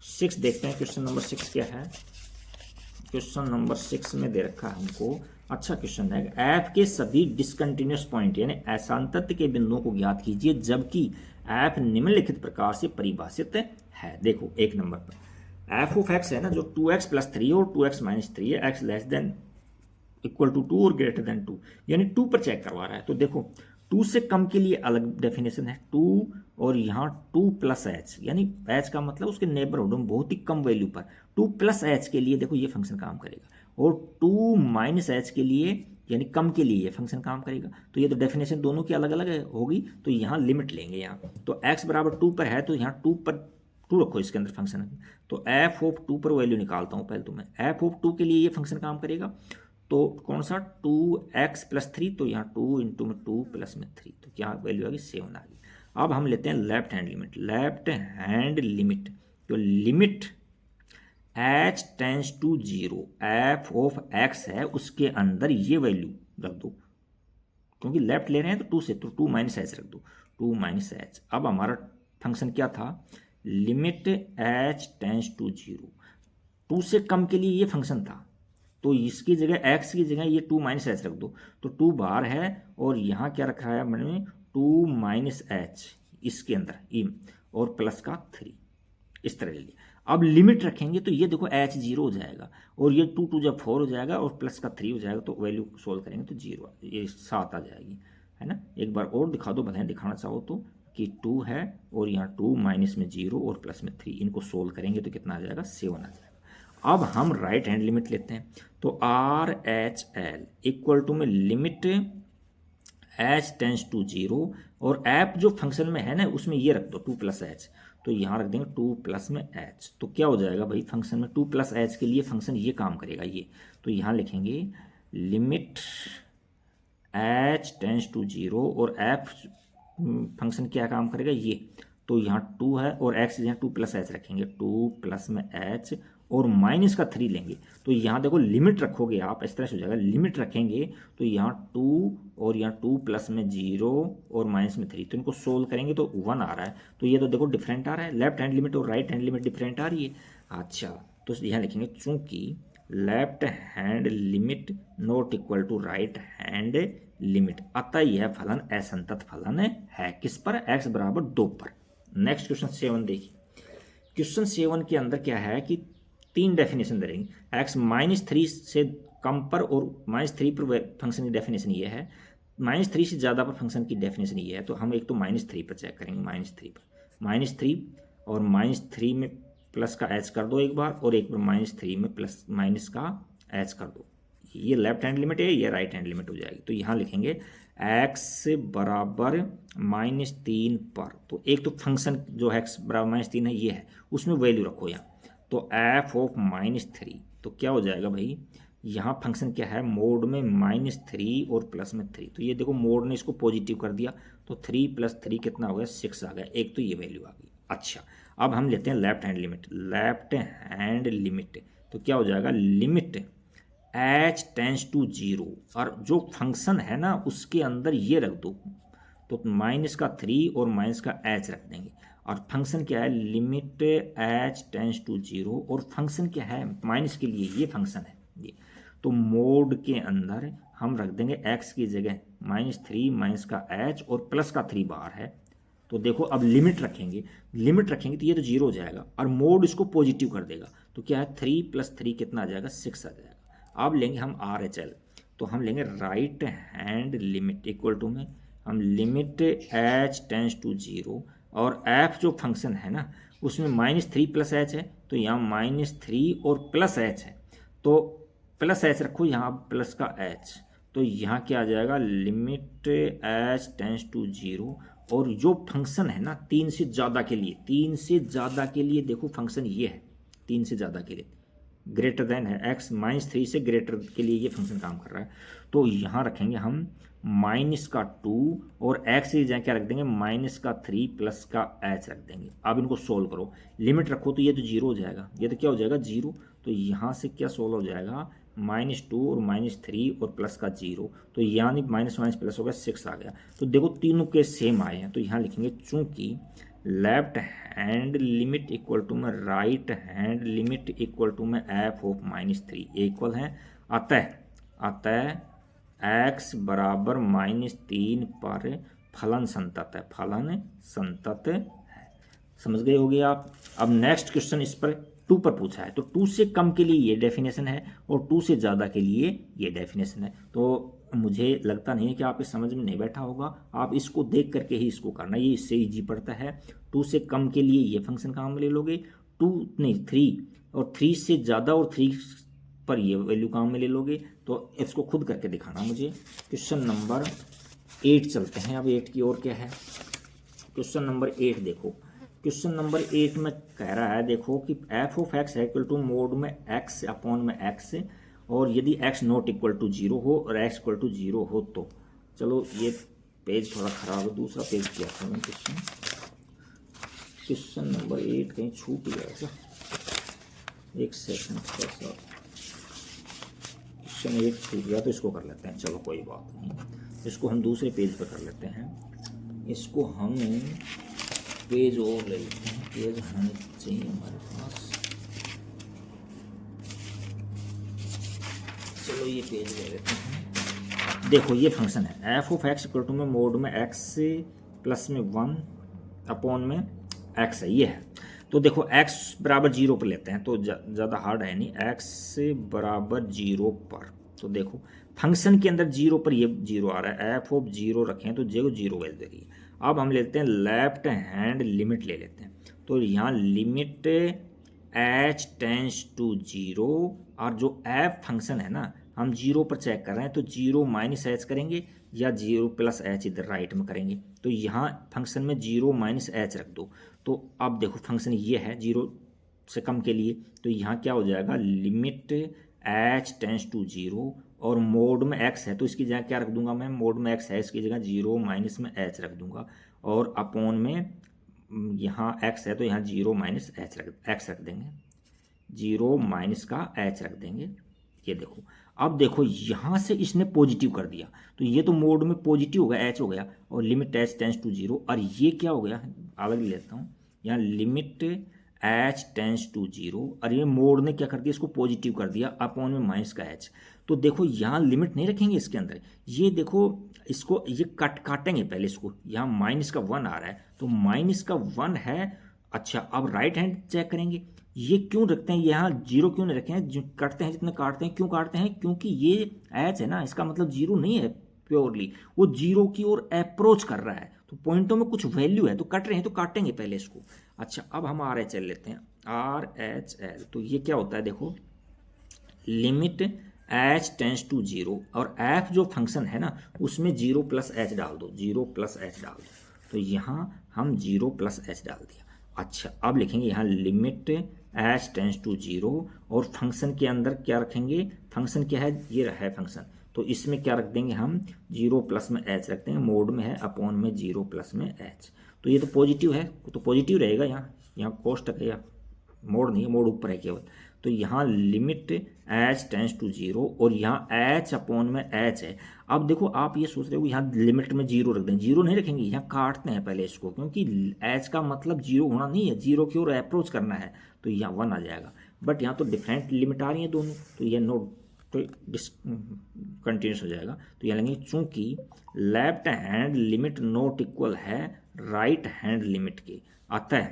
Speaker 1: 6 देखते हैं, क्वेश्चन नंबर 6 क्या है। क्वेश्चन नंबर 6 में दे रखा है हमको, अच्छा क्वेश्चन है, एफ के सभी डिसकंटिन्यूअस पॉइंट यानी असांतत्य के बिंदुओं को ज्ञात कीजिए जबकि एफ निम्नलिखित प्रकार से परिभाषित है। देखो एक नंबर पर एफ ऑफ एक्स है ना, जो 2x प्लस 3 और 2x माइनस 3 है, x less than equal to 2 और ग्रेटर देन 2, यानी 2 पर चेक करवा रहा है। तो देखो 2 से कम के लिए अलग डेफिनेशन है 2, और यहाँ 2 प्लस एच, यानी एच का मतलब उसके नेबरहुड में बहुत ही कम वैल्यू पर 2 प्लस एच के लिए देखो ये फंक्शन काम करेगा, और 2 माइनस एच के लिए यानी कम के लिए ये फंक्शन काम करेगा। तो ये तो डेफिनेशन दोनों की अलग अलग होगी, तो यहाँ लिमिट लेंगे यहाँ, तो x बराबर 2 पर है तो यहाँ 2 पर 2 रखो इसके अंदर फंक्शन, तो एफ ऑफ 2 पर वैल्यू निकालता हूँ पहले, तो मैं एफ ऑफ 2 के लिए ये फंक्शन काम करेगा, तो कौन सा 2x प्लस 3, तो यहाँ 2 इंटू में 2 प्लस में 3, तो क्या वैल्यू आ गई 7 आ गई। अब हम लेते हैं left hand limit, left hand limit, तो limit h tends to 0 f of x है, उसके अंदर ये वैल्यू रख दो, क्योंकि लेफ्ट ले रहे हैं तो 2 से, तो 2 माइनस एच रख दो, 2 माइनस एच। अब हमारा फंक्शन क्या था, लिमिट h टेंस टू 0, 2 से कम के लिए ये फंक्शन था, तो इसकी जगह x की जगह ये 2 माइनस एच रख दो, तो 2 बाहर है और यहाँ क्या रखा है मैंने 2 माइनस एच इसके अंदर ई और प्लस का 3, इस तरह ले लिया। अब लिमिट रखेंगे तो ये देखो h 0 हो जाएगा और ये 2 जब 4 हो जाएगा और प्लस का 3 हो जाएगा, तो वैल्यू सोल्व करेंगे तो 0 ये 7 आ जाएगी, है ना। एक बार और दिखा दो, बताएं दिखाना चाहो तो, कि 2 है और यहाँ 2 माइनस में 0 और प्लस में 3, इनको सोल्व करेंगे तो कितना आ जाएगा 7 आ जाएगा। अब हम राइट हैंड लिमिट लेते हैं, तो R H L equal to में लिमिट एच टेंस टू 0 और ऐप जो फंक्शन में है ना उसमें ये रख दो 2 प्लस एच, तो यहाँ रख देंगे 2 प्लस में एच, तो क्या हो जाएगा भाई फंक्शन में 2 प्लस एच के लिए फंक्शन ये काम करेगा ये, तो यहाँ लिखेंगे लिमिट एच टेंस टू 0 और ऐप फंक्शन क्या काम करेगा ये, तो यहाँ 2 है और एक्स यहाँ 2 प्लस एच रखेंगे, 2 प्लस में एच और माइनस का 3 लेंगे, तो यहाँ देखो लिमिट रखोगे आप इस तरह से हो जाएगा, लिमिट रखेंगे तो यहाँ 2 और यहाँ 2 प्लस में 0 और माइनस में 3, तो इनको सोल्व करेंगे तो 1 आ रहा है, तो ये तो देखो डिफरेंट आ रहा है, लेफ्ट हैंड लिमिट और राइट हैंड लिमिट डिफरेंट आ रही है। अच्छा तो यहाँ लिखेंगे चूंकि left hand limit not equal to right hand limit, अतः यह फलन असंतत फलन है किस पर, x बराबर 2 पर। नेक्स्ट क्वेश्चन 7 देखिए, क्वेश्चन 7 के अंदर क्या है कि 3 डेफिनेशन दे रही एक्स -3 से कम पर और -3 पर फंक्शन की डेफिनेशन ये है, -3 से ज़्यादा पर फंक्शन की डेफिनेशन ये है। तो हम एक तो -3 पर चेक करेंगे, -3 पर, -3 और -3 में प्लस का एच कर दो एक बार, और एक बार -3 में प्लस माइनस का एच कर दो। ये लेफ्ट हैंड लिमिट है, ये राइट हैंड लिमिट हो जाएगी। तो यहाँ लिखेंगे x बराबर -3 पर, तो एक तो फंक्शन जो है x बराबर -3 है ये है, उसमें वैल्यू रखो यहाँ। तो f ऑफ -3, तो क्या हो जाएगा भाई, यहाँ फंक्शन क्या है मोड में -3 और प्लस में 3, तो ये देखो मोड ने इसको पॉजिटिव कर दिया, तो 3 + 3 कितना हो गया, 6 आ गया। एक तो ये वैल्यू आ गई। अच्छा, अब हम लेते हैं left hand limit. Left hand limit तो क्या हो जाएगा, लिमिट h टेंस टू 0, और जो फंक्शन है ना उसके अंदर ये रख दो, तो -3 और माइनस का h रख देंगे। और फंक्शन क्या है, लिमिट h टेंस टू 0, और फंक्शन क्या है माइनस के लिए ये फंक्शन है ये। तो मोड के अंदर हम रख देंगे x की जगह -3 माइनस का h और प्लस का 3 बाहर है। तो देखो अब लिमिट रखेंगे तो ये तो 0 हो जाएगा, और मोड इसको पॉजिटिव कर देगा। तो क्या है, 3 + 3 कितना आ जाएगा, 6 आ जाएगा। अब लेंगे हम RHL, तो हम लेंगे right hand limit equal to में हम लिमिट h टेंस टू 0, और f जो फंक्शन है ना उसमें -3 + h है, तो यहाँ -3 और प्लस h है, तो प्लस h रखो यहाँ प्लस का h, तो यहाँ क्या आ जाएगा, लिमिट h टेंस टू 0, और जो फंक्शन है ना 3 से ज़्यादा के लिए देखो फंक्शन ये है, 3 से ज़्यादा के लिए ग्रेटर देन है, x -3 से ग्रेटर के लिए ये फंक्शन काम कर रहा है। तो यहाँ रखेंगे हम -2, और x की जगह क्या रख देंगे, -3 प्लस का h रख देंगे। अब इनको सोल्व करो, लिमिट रखो तो ये तो 0 हो जाएगा, ये तो क्या हो जाएगा 0। तो यहाँ से क्या सोल्व हो जाएगा, -2 और -3 और प्लस का 0, तो यानी माइनस माइनस प्लस हो गया, 6 आ गया। तो देखो तीनों के सेम आए हैं, तो यहाँ लिखेंगे चूंकि left hand limit equal to में right hand limit equal to में f ऑफ -3 इक्वल है, अतः x बराबर -3 पर फलन संतत है। समझ गए होगे आप। अब नेक्स्ट क्वेश्चन इस पर 2 पर पूछा है, तो 2 से कम के लिए ये डेफिनेशन है और 2 से ज़्यादा के लिए ये डेफिनेशन है। तो मुझे लगता नहीं है कि आप इस समझ में नहीं बैठा होगा, आप इसको देख करके ही इसको करना, ये इससे ईजी पड़ता है। 2 से कम के लिए ये फंक्शन काम में ले लोगे, 3 और 3 से ज़्यादा और 3 पर ये वैल्यू काम में ले लोगे। तो इसको खुद करके दिखाना मुझे। क्वेश्चन नंबर 8 चलते हैं। अब 8 की ओर क्या है, क्वेश्चन नंबर 8 देखो। क्वेश्चन नंबर 8 में कह रहा है देखो कि f ऑफ x है इक्वल टू मोड में x अपॉन में x, और यदि x नॉट इक्वल टू 0 हो और x इक्वल टू 0 हो तो, चलो ये पेज थोड़ा ख़राब है, दूसरा पेज किया था मैं। क्वेश्चन नंबर 8 कहीं छूट गया क्या, एक सेकंड थोड़ा सा, क्वेश्चन 8 छूट गया तो इसको कर लेते हैं, चलो कोई बात नहीं, इसको हम दूसरे पेज पर कर लेते हैं। इसको हम पेज और ले लेते हैं, पेज होने चाहिए हमारे पास। चलो ये पेज ले लेते हैं। देखो ये फंक्शन है f of x equal to में मोड में x प्लस में 1 अपॉन में x है, ये है। तो देखो x बराबर 0 पर लेते हैं, तो ज़्यादा हार्ड है नहीं, x बराबर 0 पर। तो देखो फंक्शन के अंदर 0 पर ये 0 आ रहा है, f ऑफ 0 रखें तो 0 वैल्यू दे रही है। अब हम लेते हैं लेफ्ट हैंड लिमिट ले लेते हैं, तो यहाँ लिमिट h टेंस टू 0, और जो f फंक्शन है ना हम 0 पर चेक कर रहे हैं, तो 0 माइनस h करेंगे या 0 प्लस h इधर राइट में करेंगे। तो यहाँ फंक्शन में 0 माइनस h रख दो। तो अब देखो फंक्शन ये है 0 से कम के लिए, तो यहाँ क्या हो जाएगा, लिमिट h टेंस टू 0, और मोड में x है तो इसकी जगह क्या रख दूंगा मैं, मोड में x है इसकी जगह 0 माइनस में h रख दूंगा, और अपॉन में यहाँ x है तो यहाँ 0 माइनस x रख देंगे, 0 माइनस का h रख देंगे। ये देखो अब देखो यहाँ से इसने पॉजिटिव कर दिया, तो ये तो मोड में पॉजिटिव हो गया, h हो गया, और लिमिट h टेंस टू 0, और ये क्या हो गया, अलग लेता हूँ, यहाँ लिमिट h टेंस टू 0, और ये मोड ने क्या कर दिया, इसको पॉजिटिव कर दिया, अपॉन में माइनस का h। तो देखो यहाँ लिमिट नहीं रखेंगे इसके अंदर, ये देखो इसको ये काटेंगे पहले इसको, यहाँ माइनस का 1 आ रहा है, तो माइनस का 1 है, अच्छा, अब राइट हैंड चेक करेंगे, ये क्यों रखते हैं यहाँ जीरो, क्यों नहीं रखे हैं, जो काटते हैं जितने काटते हैं, क्यों काटते हैं, क्योंकि ये एच है ना, इसका मतलब जीरो नहीं है प्योरली, वो जीरो की ओर अप्रोच कर रहा है, तो पॉइंटों में कुछ वैल्यू है तो कट रहे हैं, तो काटेंगे पहले इसको। अच्छा, अब हम आर एच एल लेते हैं, आर एच एल, तो ये क्या होता है देखो, limit h tends to zero, और एफ जो फंक्शन है ना उसमें जीरो प्लस एच डाल दो, जीरो प्लस एच डाल दो, तो यहाँ हम जीरो प्लस एच डाल दिया। अच्छा, अब लिखेंगे यहाँ limit h tends to zero, और फंक्शन के अंदर क्या रखेंगे, फंक्शन क्या है, ये रहा है फंक्शन, तो इसमें क्या रख देंगे हम, जीरो प्लस में एच रख देंगे, मोड में है अपॉन में जीरो प्लस में एच, तो ये तो पॉजिटिव है, तो पॉजिटिव रहेगा, यहाँ कोष्टक है, या मोड नहीं है, मोड ऊपर है केवल, तो यहाँ limit h tends to zero, और यहाँ एच अपॉन में एच है। अब देखो आप ये सोच रहे हो यहाँ लिमिट में जीरो रख दें, जीरो नहीं रखेंगे, यहाँ काटते हैं पहले इसको, क्योंकि एच का मतलब जीरो होना नहीं है, जीरो की ओर अप्रोच करना है, तो यहाँ वन आ जाएगा, बट यहाँ तो डिफरेंट लिमिट आ रही है दोनों, तो यह नो तो कंटिन्यूस हो जाएगा, तो यहाँ लेंगे चूंकि left hand limit not equal है राइट हैंड लिमिट के, अतः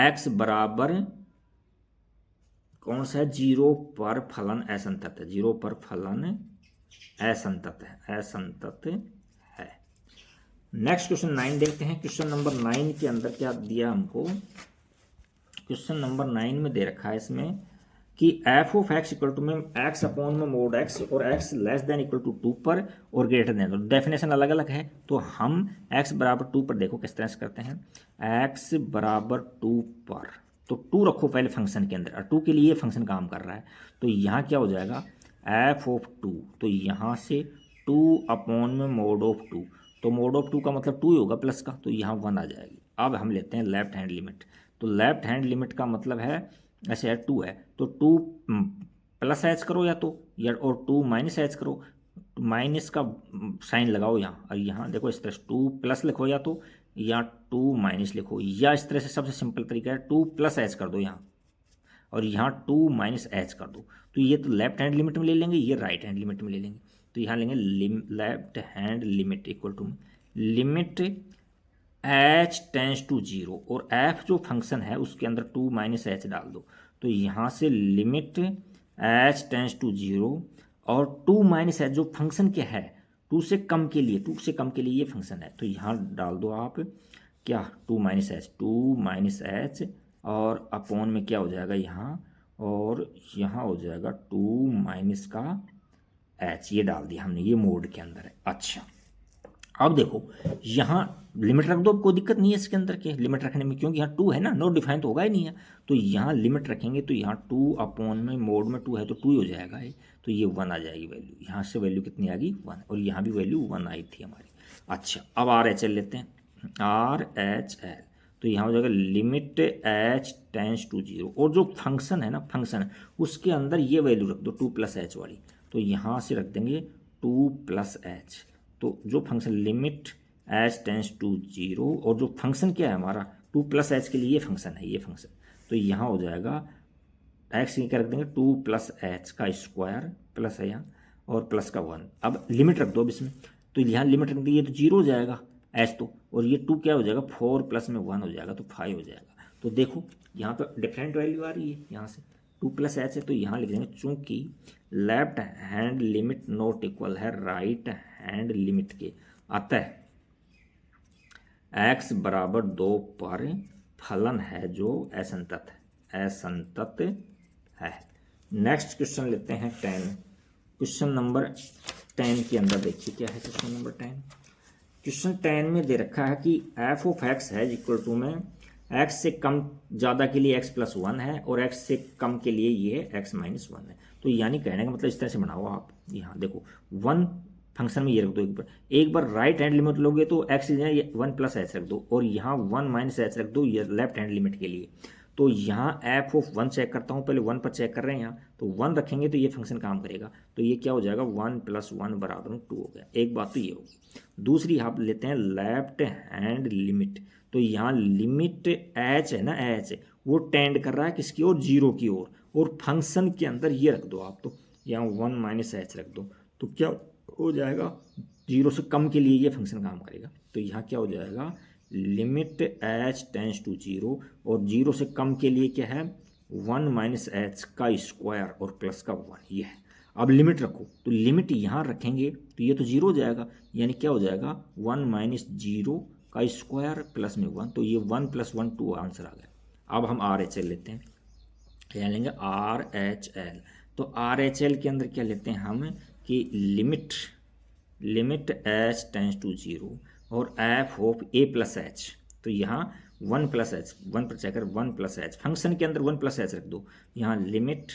Speaker 1: एक्स बराबर कौन सा है, जीरो पर फलन असंतत है, जीरो पर फलन असंतत है, असंतत है। नेक्स्ट क्वेश्चन 9 देखते हैं। क्वेश्चन नंबर 9 के अंदर क्या दिया हमको, क्वेश्चन नंबर 9 में दे रखा है इसमें कि f of x equal to में एक्स अपॉन में मोड एक्स और x less than equal to 2 पर और ग्रेटर देन, तो डेफिनेशन अलग अलग है, तो हम एक्स बराबर 2 पर देखो किस तरह से करते हैं, एक्स बराबर 2 पर, तो 2 रखो पहले फंक्शन के अंदर, और 2 के लिए फंक्शन काम कर रहा है, तो यहाँ क्या हो जाएगा एफ ऑफ 2, तो यहाँ से 2 अपॉन में मोड ऑफ 2, तो मोड ऑफ 2 का मतलब 2 ही होगा प्लस का, तो यहाँ 1 आ जाएगी। अब हम लेते हैं लेफ्ट हैंड लिमिट, तो लेफ्ट हैंड लिमिट का मतलब है ऐसे है 2 है, तो 2 प्लस एच करो या तो, या और 2 माइनस एच करो, माइनस का साइन लगाओ यहाँ, और यहाँ देखो इस तरह से 2 प्लस लिखो या तो, या 2 माइनस लिखो, या इस तरह से सबसे सिंपल तरीका है 2 प्लस एच कर दो यहाँ, और यहाँ 2 माइनस एच कर दो, तो ये तो लेफ्ट हैंड लिमिट में ले लेंगे, ये राइट हैंड लिमिट में ले लेंगे, तो यहाँ लेंगे left hand limit equal to limit h tends to zero, और एफ जो फंक्शन है उसके अंदर 2 माइनस एच डाल दो, तो यहाँ से limit h tends to zero, और 2 माइनस एच जो फंक्शन क्या है 2 से कम के लिए, 2 से कम के लिए ये फंक्शन है, तो यहाँ डाल दो आप क्या 2 माइनस एच, और अपॉन में क्या हो जाएगा यहाँ, और यहाँ हो जाएगा 2 माइनस का एच, ये डाल दिया हमने, ये मोड के अंदर है। अच्छा, अब देखो यहाँ लिमिट रख दो, कोई दिक्कत नहीं है इसके अंदर के लिमिट रखने में, क्योंकि यहाँ 2 है ना, नो डिफाइन तो होगा ही नहीं है, तो यहाँ लिमिट रखेंगे, तो यहाँ 2 अपॉन में मोड में 2 है तो 2 ही हो जाएगा ये, तो ये 1 आ जाएगी वैल्यू, यहाँ से वैल्यू कितनी आ गई 1, और यहाँ भी वैल्यू 1 आई थी हमारी। अच्छा, अब आर एच एल लेते हैं, आर एच एल, तो यहाँ हो जाएगा limit h tends to zero, और जो फंक्शन है ना, फंक्शन है उसके अंदर ये वैल्यू रख दो 2 प्लस एच वाली, तो यहाँ से रख देंगे 2 प्लस एच, तो जो function limit h tends to zero, और जो फंक्शन क्या है हमारा 2 प्लस एच के लिए ये फंक्शन है, ये फंक्शन, तो यहाँ हो जाएगा एक्स क्या रख देंगे 2 प्लस एच का स्क्वायर प्लस है यहाँ, और प्लस का 1, अब लिमिट रख दो अब इसमें, तो यहाँ लिमिट रख दी, ये तो 0 हो जाएगा एच तो, और ये 2 क्या हो जाएगा 4 प्लस में 1 हो जाएगा, तो 5 हो जाएगा, तो देखो यहाँ तो डिफरेंट वैल्यू आ रही है, यहाँ से 2 प्लस एच है, तो यहाँ लिख देंगे चूंकि left hand limit not equal है राइट हैंड लिमिट के, अतः x बराबर 2 पर फलन है जो असंतत है, असंतत है। नेक्स्ट क्वेश्चन लेते हैं 10, क्वेश्चन नंबर 10 के अंदर देखिए क्या है क्वेश्चन नंबर 10, क्वेश्चन 10 में दे रखा है कि f ऑफ x है इक्वल टू में x से कम ज़्यादा के लिए x प्लस 1 है, और x से कम के लिए ये x माइनस 1 है, तो यानी कहने का मतलब इस तरह से बनाओ आप, यहाँ देखो 1 फंक्शन में ये रख दो, एक बार राइट हैंड लिमिट लोगे तो x 1 प्लस एच रख दो, और यहाँ 1 माइनस एच रख दो ये लेफ्ट हैंड लिमिट के लिए, तो यहाँ एफ ऑफ 1 चेक करता हूँ, पहले 1 पर चेक कर रहे हैं यहाँ, तो 1 रखेंगे तो ये फंक्शन काम करेगा, तो ये क्या हो जाएगा 1 प्लस 1 बराबर 2 हो गया, एक बात तो ये होगी। दूसरी आप लेते हैं लेफ्ट हैंड लिमिट, तो यहाँ लिमिट एच है ना, एच वो टेंड कर रहा है किसकी ओर, जीरो की ओर, और फंक्शन के अंदर ये रख दो आप, तो यहाँ 1 माइनस एच रख दो, तो क्या हो जाएगा 0 से कम के लिए ये फंक्शन काम करेगा, तो यहाँ क्या हो जाएगा limit h tends to zero, और जीरो से कम के लिए क्या है, 1 माइनस एच का स्क्वायर और प्लस का 1, ये है। अब लिमिट रखो, तो लिमिट यहाँ रखेंगे तो ये तो जीरो हो जाएगा, यानी क्या हो जाएगा 1 माइनस जीरो का स्क्वायर प्लस में 1, तो ये 1 प्लस 1 2 आंसर आ गया। अब हम आर एच एल लेते हैं, क्या लेंगे आर एच एल। तो आर एच एल के अंदर क्या लेते हैं हम कि limit h tends to zero और f of a plus h, तो यहाँ 1 प्लस एच, 1 पर चेकर 1 प्लस एच, फंक्शन के अंदर 1 प्लस एच रख दो, यहाँ limit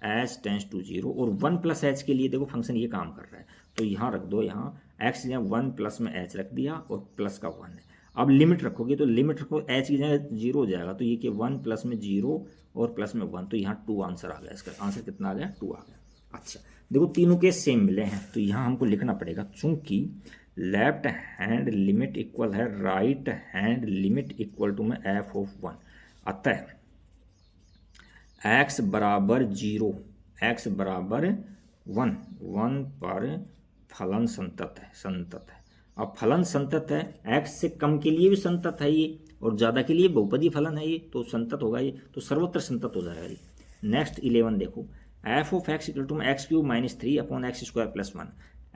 Speaker 1: h tends to zero, और 1 प्लस एच के लिए देखो फंक्शन ये काम कर रहा है, तो यहाँ रख दो, यहाँ एक्स यहाँ 1 प्लस में एच रख दिया और प्लस का 1 है। अब लिमिट रखोगे तो लिमिट रखो एच की जगह जीरो हो जाएगा, तो ये कि 1 प्लस में जीरो और प्लस में 1, तो यहाँ 2 आंसर आ गया, इसका आंसर कितना आ गया 2 आ गया। अच्छा देखो तीनों के सेम मिले हैं, तो यहाँ हमको लिखना पड़ेगा, चूंकि लेफ्ट हैंड लिमिट इक्वल है right hand limit equal to में एफ ऑफ 1, अतः x बराबर जीरो, x बराबर 1 पर फलन संतत है। अब फलन संतत है, x से कम के लिए भी संतत है ये, और ज़्यादा के लिए बहुपदी फलन है ये, तो संतत होगा ये, तो सर्वत्र संतत हो जाएगा ये। नेक्स्ट 11 देखो, f of x equal to x cube minus 3 upon x square plus 1,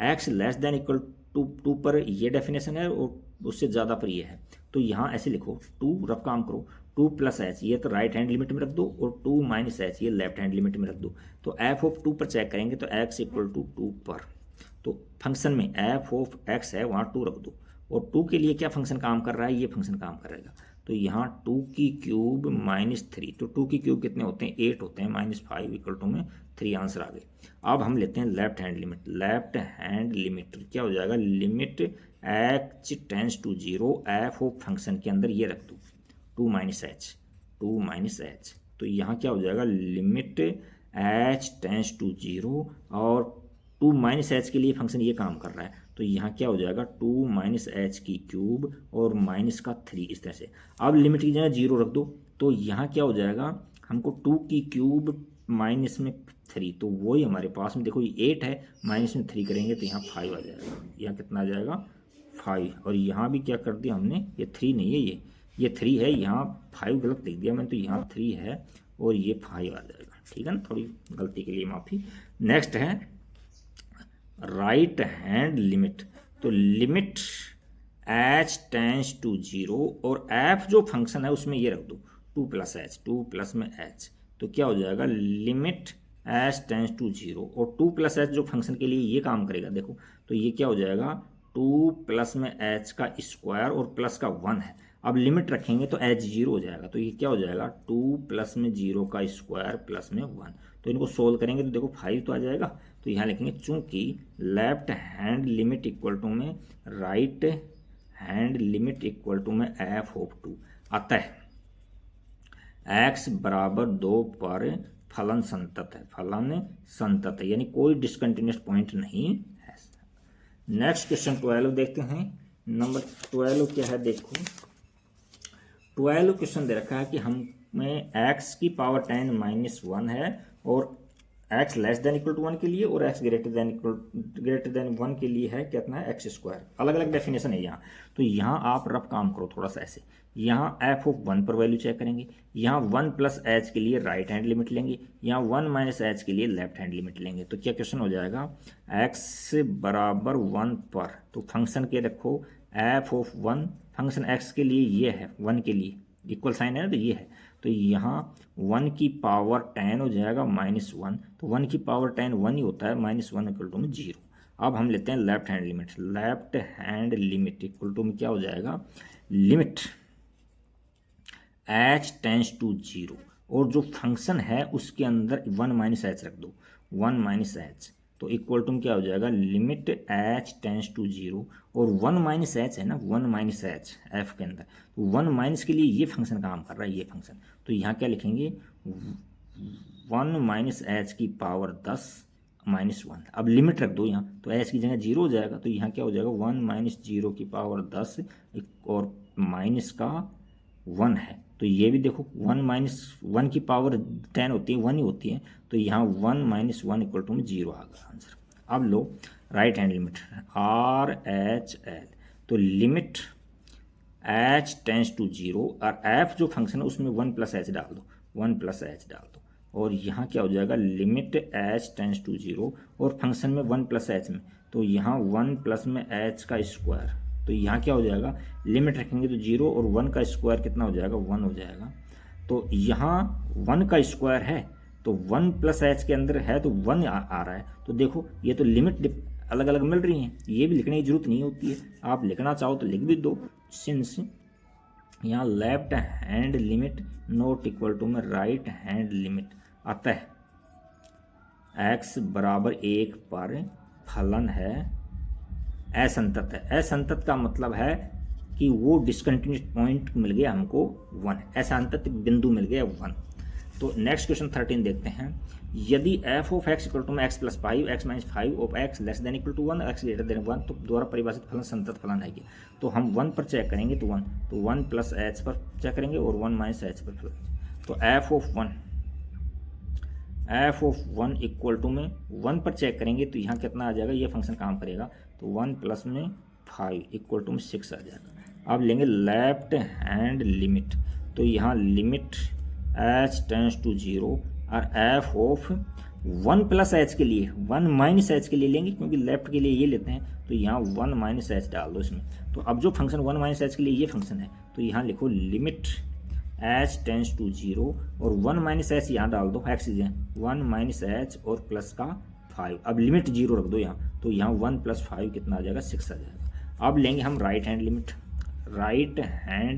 Speaker 1: x less than equal to 2 पर ये डेफिनेशन है और उससे ज़्यादा पर ये है, तो यहाँ ऐसे लिखो 2 रफ काम करो, 2 प्लस एच ये तो राइट हैंड लिमिट में रख दो, और 2 माइनस एच ये लेफ्ट हैंड लिमिट में रख दो, तो एफ ऑफ 2 पर चेक करेंगे तो एक्स इक्वल टू 2 पर, तो फंक्शन में एफ ऑफ एक्स है वहाँ 2 रख दो, और 2 के लिए क्या फंक्शन काम कर रहा है, ये फंक्शन काम करेगा, तो यहाँ 2 की क्यूब माइनस 3, तो 2 की क्यूब कितने होते हैं 8 होते हैं, माइनस 5 इक्वल टू में 3 आंसर आ गए। अब हम लेते हैं लेफ्ट हैंड लिमिट क्या हो जाएगा, limit h tends to zero, f of function के अंदर ये रख दो 2 माइनस एच, तो यहाँ क्या हो जाएगा limit h tends to zero, और 2 माइनस एच के लिए फंक्शन ये काम कर रहा है, तो यहाँ क्या हो जाएगा 2 माइनस एच की क्यूब और माइनस का 3 इस तरह से। अब लिमिट की जगह जीरो रख दो, तो यहाँ क्या हो जाएगा हमको 2 की क्यूब माइनस में 3, तो वही हमारे पास में देखो ये 8 है, माइनस में 3 करेंगे तो यहाँ 5 आ जाएगा, यहाँ कितना आ जाएगा 5, और यहाँ भी क्या कर दिया हमने, ये 3 नहीं है, ये 3 है, यहाँ 5 गलत लिख दिया मैंने, तो यहाँ 3 है और ये 5 आ जाएगा, ठीक है ना, थोड़ी गलती के लिए माफ़ी। नेक्स्ट है राइट हैंड लिमिट, तो limit h tends to zero, और एफ जो फंक्शन है उसमें ये रख दो 2 प्लस में एच, तो क्या हो जाएगा limit h tends to zero, और 2 प्लस एच जो फंक्शन के लिए ये काम करेगा देखो, तो ये क्या हो जाएगा 2 प्लस में एच का स्क्वायर और प्लस का 1 है। अब लिमिट रखेंगे तो एच जीरो हो जाएगा, तो ये क्या हो जाएगा 2 प्लस में जीरो का स्क्वायर प्लस में 1, तो इनको सोल्व करेंगे तो देखो 5 तो आ जाएगा, तो यहाँ लिखेंगे चूंकि left hand limit equal to में right hand limit equal to में एफ ऑफ 2, अतः x बराबर 2 पर फलन संतत है, यानी कोई डिसकंटिन्यूस पॉइंट नहीं है। नेक्स्ट क्वेश्चन 12 देखते हैं, नंबर 12 क्या है देखो, 12 क्वेश्चन दे रखा है कि हमें x की पावर 10 माइनस 1 है, और x less than equal to 1 के लिए और x ग्रेटर देन 1 के लिए है कितना है एक्स स्क्वायर, अलग अलग डेफिनेशन है यहाँ, तो यहाँ आप रफ काम करो थोड़ा सा ऐसे, यहाँ एफ ऑफ 1 पर वैल्यू चेक करेंगे, यहाँ 1 प्लस एच के लिए राइट हैंड लिमिट लेंगे, यहाँ 1 माइनस एच के लिए लेफ्ट हैंड लिमिट लेंगे, तो क्या क्वेश्चन हो जाएगा x बराबर 1 पर, तो फंक्शन के रखो एफ ऑफ 1, फंक्शन x के लिए ये है 1 के लिए इक्वल साइन है ना, तो ये है, तो यहाँ 1 की पावर 10 हो जाएगा माइनस 1, तो 1 की पावर 10 1 ही होता है, माइनस 1 इक्वल टू में 0। अब हम लेते हैं left hand limit equal to में क्या हो जाएगा लिमिट एच टेंस टू 0, और जो फंक्शन है उसके अंदर 1 माइनस एच रख दो, 1 माइनस एच, तो इक्वल टू क्या हो जाएगा लिमिट एच टेंस टू 0, और 1 माइनस एच है ना, 1 माइनस एच एफ के अंदर, तो 1 माइनस के लिए ये फंक्शन काम कर रहा है, ये फंक्शन, तो यहाँ क्या लिखेंगे 1 माइनस एच की पावर 10 माइनस 1, अब लिमिट रख दो यहाँ, तो एच की जगह 0 हो जाएगा, तो यहाँ क्या हो जाएगा 1 माइनस 0 की पावर 10 और माइनस का 1 है, तो ये भी देखो 1 माइनस 1 की पावर 10 होती है 1 ही होती है, तो यहाँ 1 माइनस 1 इक्वल टू में 0 आ गया आंसर। अब लो right hand limit R H L, तो लिमिट h टेंस टू 0 और f जो फंक्शन है उसमें 1 प्लस एच डाल दो, 1 प्लस एच डाल दो, और यहाँ क्या हो जाएगा लिमिट h टेंस टू 0 और फंक्शन में 1 प्लस एच में, तो यहाँ 1 प्लस में h का स्क्वायर, तो यहाँ क्या हो जाएगा लिमिट रखेंगे तो 0 और 1 का स्क्वायर कितना हो जाएगा 1 हो जाएगा। तो यहाँ 1 का स्क्वायर है तो 1 प्लस एच के अंदर है तो 1 आ रहा है। तो देखो ये तो लिमिट अलग अलग मिल रही हैं, ये भी लिखने की जरूरत नहीं होती है, आप लिखना चाहो तो लिख भी दो। सिंस यहाँ left hand limit not equal to में राइट हैंड लिमिट, अतः x बराबर 1 पर फलन है असंतत है। असंतत का मतलब है कि वो डिसकंटिन्यूस पॉइंट मिल गया हमको 1, असंतत बिंदु मिल गया 1। तो नेक्स्ट क्वेश्चन 13 देखते हैं। यदि f of x equal to में x plus 5 x minus 5 of x less than equal to 1 x greater than 1 तो द्वारा परिभाषित फलन संतत फलन है। तो हम 1 पर चेक करेंगे तो 1, तो 1 प्लस h पर चेक करेंगे और 1 माइनस h पर फलन। तो f ऑफ 1 इक्वल टू में 1 पर चेक करेंगे तो यहाँ कितना आ जाएगा, ये फंक्शन काम करेगा तो 1 प्लस में 5 इक्वल टू में 6 आ जाएगा। अब लेंगे लेफ्ट हैंड लिमिट, तो यहाँ लिमिट h टेंस टू 0 और f ऑफ 1 प्लस h के लिए 1 माइनस h के लिए लेंगे क्योंकि लेफ्ट के लिए ये लेते हैं, तो यहाँ 1 माइनस h डाल दो इसमें। तो अब जो फंक्शन 1 माइनस h के लिए ये फंक्शन है तो यहाँ लिखो लिमिट h टेंस टू 0 और 1 माइनस h यहाँ डाल दो, x 1 माइनस h और प्लस का 5। अब लिमिट 0 रख दो यहाँ, तो यहाँ 1 प्लस 5 कितना आ जाएगा 6 आ जाएगा। अब लेंगे हम राइट हैंड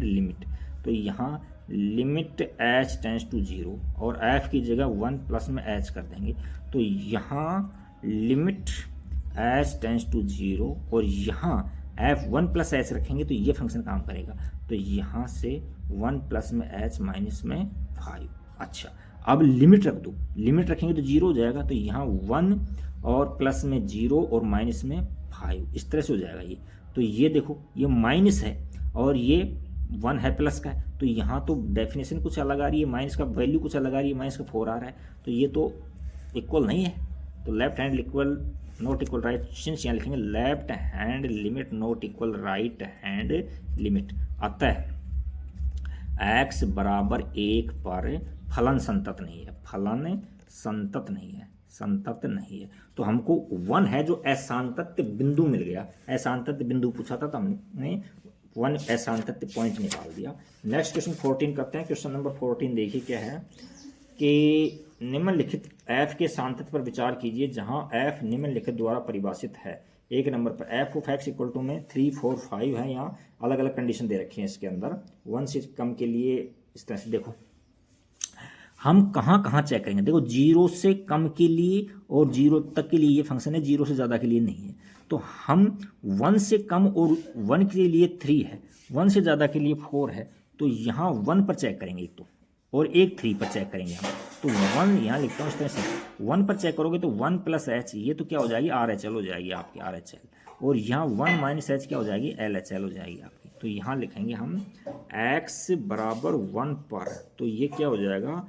Speaker 1: लिमिट, तो यहाँ लिमिट h टेंस टू 0 और f की जगह 1 प्लस में h कर देंगे, तो यहाँ लिमिट h टेंस टू 0 और यहाँ f 1 प्लस h रखेंगे तो ये फंक्शन काम करेगा, तो यहाँ से 1 प्लस में h माइनस में 5। अच्छा अब लिमिट रख दो, लिमिट रखेंगे तो 0 हो जाएगा, तो यहाँ 1 और प्लस में 0 और माइनस में 5 इस तरह से हो जाएगा ये। तो ये देखो ये माइनस है और ये 1 है प्लस का है, तो यहाँ तो डेफिनेशन कुछ अलग आ रही है, माइनस का वैल्यू कुछ अलग आ रही है, माइनस का 4 आ रहा है, तो ये तो इक्वल नहीं है। तो left hand equal not equal right, since यहाँ लिखेंगे left hand limit not equal right hand limit, अतः x बराबर 1 पर फलन संतत नहीं है, फलन संतत नहीं है, संतत नहीं है। तो हमको 1 है जो असांतत्य बिंदु मिल गया, असांतत्य बिंदु पूछा था तो हमने 1 असांतत्य पॉइंट निकाल दिया। नेक्स्ट क्वेश्चन 14 करते हैं। क्वेश्चन नंबर 14 देखिए क्या है कि निम्नलिखित f के सांतत्य पर विचार कीजिए जहां f निम्नलिखित द्वारा परिभाषित है। एक नंबर पर f of x equal to में 3, 4, 5 है, यहाँ अलग अलग कंडीशन दे रखी है इसके अंदर। 1 से कम के लिए इस तरह से देखो हम कहाँ कहाँ चेक करेंगे, देखो 0 से कम के लिए और 0 तक के लिए ये फंक्शन है, 0 से ज़्यादा के लिए नहीं है। तो हम 1 से कम और 1 के लिए 3 है, 1 से ज़्यादा के लिए 4 है, तो यहाँ 1 पर चेक करेंगे एक तो, और एक 3 पर चेक करेंगे हम। तो 1 यहाँ लिखता हूँ इस तरह से, 1 पर चेक करोगे तो 1 प्लस h ये तो क्या हो जाएगी RHL हो जाएगी आपकी, RHL, और यहाँ 1 माइनस h क्या हो जाएगी LHL हो जाएगी आपकी। तो यहाँ लिखेंगे हम x बराबर 1 पर, तो ये क्या हो जाएगा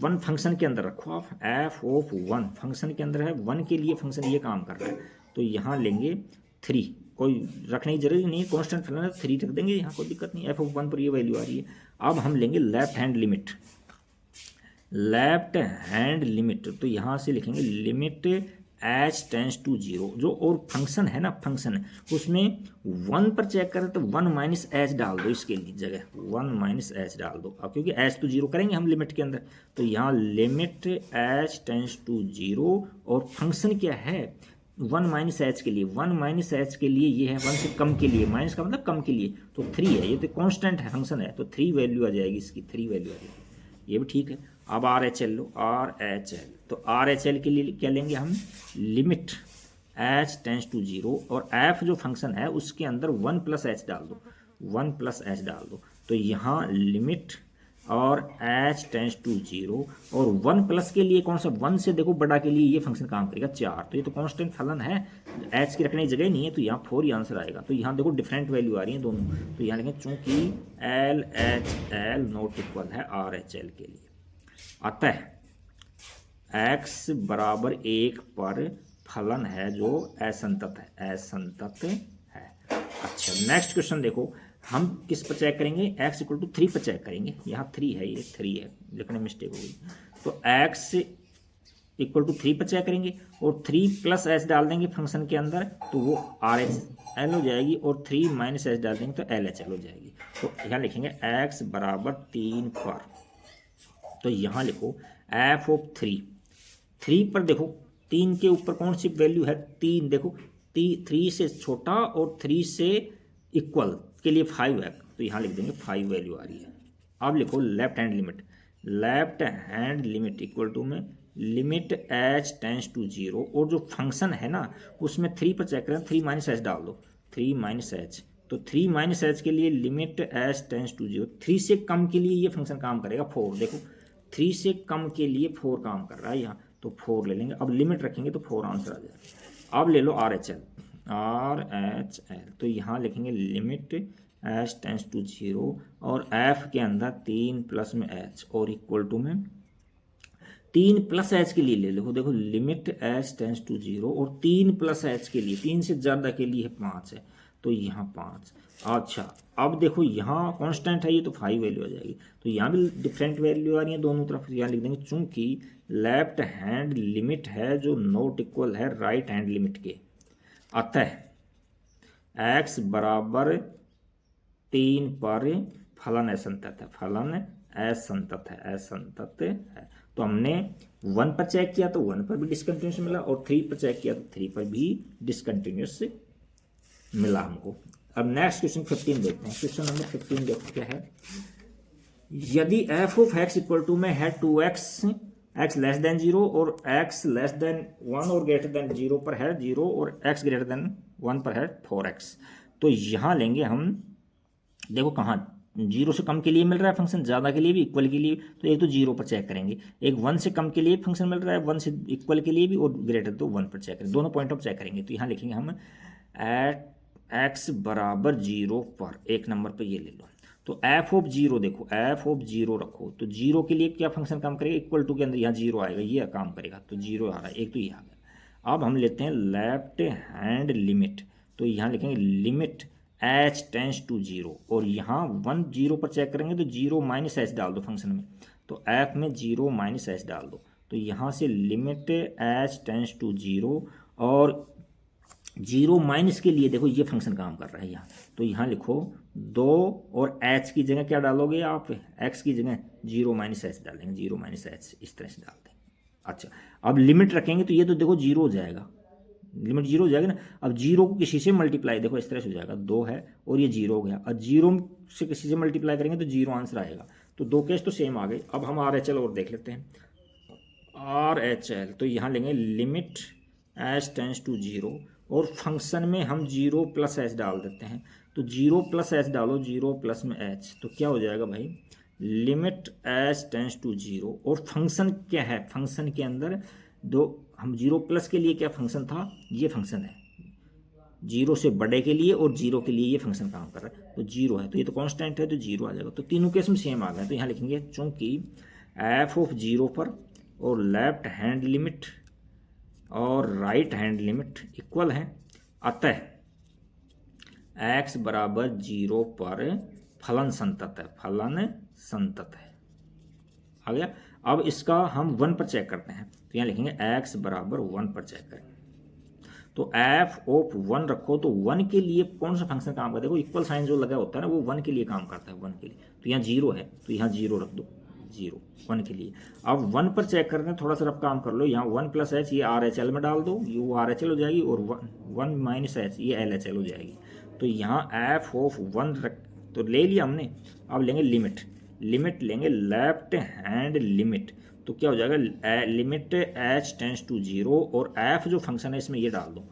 Speaker 1: 1 फंक्शन के अंदर रखो आप, f ऑफ 1 फंक्शन के अंदर है, 1 के लिए फंक्शन ये काम कर रहा है, तो यहाँ लेंगे 3, कोई रखने की जरूरी नहीं है, कॉन्स्टेंट फलन है 3 रख देंगे, यहाँ कोई दिक्कत नहीं, f ऑफ 1 पर ये वैल्यू आ रही है। अब हम लेंगे लेफ्ट हैंड लिमिट, तो यहाँ से लिखेंगे लिमिट h टेंस टू 0 जो और फंक्शन है ना, फंक्शन है उसमें 1 पर चेक करें तो 1 माइनस h डाल दो, इसके लिए जगह 1 माइनस h डाल दो, अब क्योंकि h तो 0 करेंगे हम लिमिट के अंदर, तो यहाँ लिमिट h टेंस टू 0 और फंक्शन क्या है 1 माइनस एच के लिए, 1 माइनस एच के लिए ये है 1 से कम के लिए, माइनस का मतलब कम के लिए, तो 3 है, ये तो कांस्टेंट है फंक्शन है, तो 3 वैल्यू आ जाएगी इसकी, 3 वैल्यू आ जाएगी, ये भी ठीक है। अब RHL लो, RHL, तो RHL के लिए क्या लेंगे हम लिमिट h टेंस टू 0 और f जो फंक्शन है उसके अंदर 1 प्लस h डाल दो, 1 प्लस h डाल दो, तो यहाँ लिमिट और h टेंस टू 0 और 1 प्लस के लिए कौन सा 1 से देखो बड़ा के लिए ये फंक्शन काम करेगा 4, तो ये तो कांस्टेंट फलन है, h की रखने की जगह नहीं है, तो यहाँ 4 ही आंसर आएगा। तो यहाँ देखो डिफरेंट वैल्यू आ रही है दोनों, तो यहाँ लिखें चूंकि LHL नॉट इक्वल है RHL के लिए, अतः x बराबर 1 पर फलन है जो असंतत है, असंतत है। अच्छा नेक्स्ट क्वेश्चन देखो, हम किस पर चेक करेंगे, x इक्वल टू 3 पर चेक करेंगे। यहाँ 3 है, ये 3 है, लिखने में मिस्टेक हो गई। तो x इक्वल टू 3 पर चेक करेंगे और 3 प्लस एच डाल देंगे फंक्शन के अंदर तो वो आर एच एल हो जाएगी, और 3 माइनस एच डाल देंगे तो एल एच एल हो जाएगी। तो यहाँ लिखेंगे x बराबर 3 पर, तो यहाँ लिखो एफ ऑफ 3 पर देखो 3 के ऊपर कौन सी वैल्यू है, 3 देखो 3 से छोटा और 3 से इक्वल के लिए 5 है, तो यहाँ लिख देंगे 5 वैल्यू आ रही है। अब लिखो left hand limit equal to में लिमिट एच टेंस टू 0, और जो फंक्शन है ना उसमें 3 पर चेक करें, 3 माइनस एच डाल दो, 3 माइनस एच, तो 3 माइनस एच के लिए लिमिट एच टेंस टू 0, 3 से कम के लिए ये फंक्शन काम करेगा 4, देखो 3 से कम के लिए 4 काम कर रहा है यहाँ, तो 4 ले लेंगे। अब लिमिट रखेंगे तो 4 आंसर आ जाएगा। अब ले लो आर एच एल, तो यहाँ लिखेंगे लिमिट एच टेंस टू 0 और एफ के अंदर 3 प्लस में एच और इक्वल टू में 3 प्लस एच के लिए ले लो, देखो लिमिट एच टेंस टू 0 और 3 प्लस एच के लिए 3 से ज़्यादा के लिए 5 है, तो यहाँ 5। अच्छा अब देखो यहाँ कांस्टेंट है ये, तो 5 वैल्यू आ जाएगी, तो यहाँ भी डिफरेंट वैल्यू आ रही है दोनों तरफ। यहाँ लिख देंगे चूंकि लेफ्ट हैंड लिमिट है जो नॉट इक्वल है राइट हैंड लिमिट के, अतः x बराबर 3 पर फलन असंतत है, फलन असंतत है। तो हमने 1 पर चेक किया तो 1 पर भी डिसकंटिन्यूस मिला, और 3 पर चेक किया तो 3 पर भी डिसकंटिन्यूस मिला हमको। अब नेक्स्ट क्वेश्चन 15 देखते हैं। क्वेश्चन नंबर 15 देखो क्या है, यदि f of x equal to में है 2x, x लेस देन 0 और x लेस देन 1 और ग्रेटर देन 0 पर है 0 और x ग्रेटर देन 1 पर है 4x, तो यहाँ लेंगे हम, देखो कहाँ 0 से कम के लिए मिल रहा है फंक्शन, ज़्यादा के लिए भी इक्वल के लिए, तो एक तो 0 पर चेक करेंगे, एक 1 से कम के लिए फंक्शन मिल रहा है, 1 से इक्वल के लिए भी, और ग्रेटर तो 1 पर चेक करेंगे, दोनों पॉइंट ऑफ चेक करेंगे। तो यहाँ लिखेंगे हम एट x बराबर 0 पर, एक नंबर पर ये ले लो, तो एफ ऑफ 0 देखो, एफ ऑफ 0 रखो, तो 0 के लिए क्या फंक्शन काम करेगा, इक्वल टू के अंदर यहाँ 0 आएगा, ये काम करेगा, तो 0 आ रहा है, एक तो ये आ गया। अब हम लेते हैं लेफ्ट हैंड लिमिट, तो यहाँ लिखेंगे लिमिट एच टेंस टू 0, और यहाँ 1 0 पर चेक करेंगे तो 0 माइनस एच डाल दो फंक्शन में, तो एफ में 0 माइनस एच डाल दो, तो यहाँ से लिमिट एच टेंस टू 0, और 0 माइनस के लिए देखो ये फंक्शन काम कर रहा है यहाँ, तो यहाँ लिखो 2 और h की जगह क्या डालोगे आप, x की जगह 0 माइनस एच डालेंगे, 0 माइनस एच इस तरह से डाल देंगे। अच्छा अब लिमिट रखेंगे तो ये तो देखो 0 हो जाएगा, लिमिट 0 हो जाएगा ना। अब 0 को किसी से मल्टीप्लाई, देखो इस तरह से हो जाएगा, 2 है और ये 0 हो गया, और 0 से किसी से मल्टीप्लाई करेंगे तो 0 आंसर आएगा, तो 2 केस तो सेम आ गए। अब हम आर एच एल और देख लेते हैं, आर एच एल, तो यहाँ लेंगे लिमिट एच टेंस टू 0, और फंक्शन में हम 0 प्लस एच डाल देते हैं, तो 0 प्लस एच डालो, 0 प्लस में एच, तो क्या हो जाएगा भाई, लिमिट एच टेंस टू 0, और फंक्शन क्या है, फंक्शन के अंदर दो, हम 0 प्लस के लिए क्या फंक्शन था, ये फंक्शन है 0 से बड़े के लिए, और 0 के लिए ये फंक्शन काम कर रहा है, तो 0 है, तो ये तो कांस्टेंट है तो 0 आ जाएगा। तो तीनों केस में सेम आ गए, तो यहाँ लिखेंगे चूंकि एफ ऑफ 0 पर और लेफ्ट हैंड लिमिट और राइट हैंड लिमिट इक्वल हैं, अतः x बराबर 0 पर फलन संतत है, फलन संतत है, आ गया। अब इसका हम 1 पर चेक करते हैं, तो यहाँ लिखेंगे x बराबर 1 पर चेक करेंगे, तो f ऑफ 1 रखो, तो 1 के लिए कौन सा फंक्शन काम करता है, देखो इक्वल साइन जो लगा होता है ना वो 1 के लिए काम करता है, 1 के लिए, तो यहाँ 0 है तो यहाँ 0 रख दो, 0 1 के लिए। अब 1 पर चेक करते हैं, थोड़ा सा रफ काम कर लो, यहाँ 1 प्लस एच ये आर एच एल में डाल दो, ये आर एच एल हो जाएगी, और 1 माइनस एच ये एल एच एल हो जाएगी, तो यहाँ एफ ऑफ 1 रख तो ले लिया हमने। अब लेंगे लिमिट लेंगे लेफ्ट हैंड लिमिट, तो क्या हो जाएगा, लिमिट एच टेंस टू 0, और एफ जो फंक्शन है इसमें ये डाल दो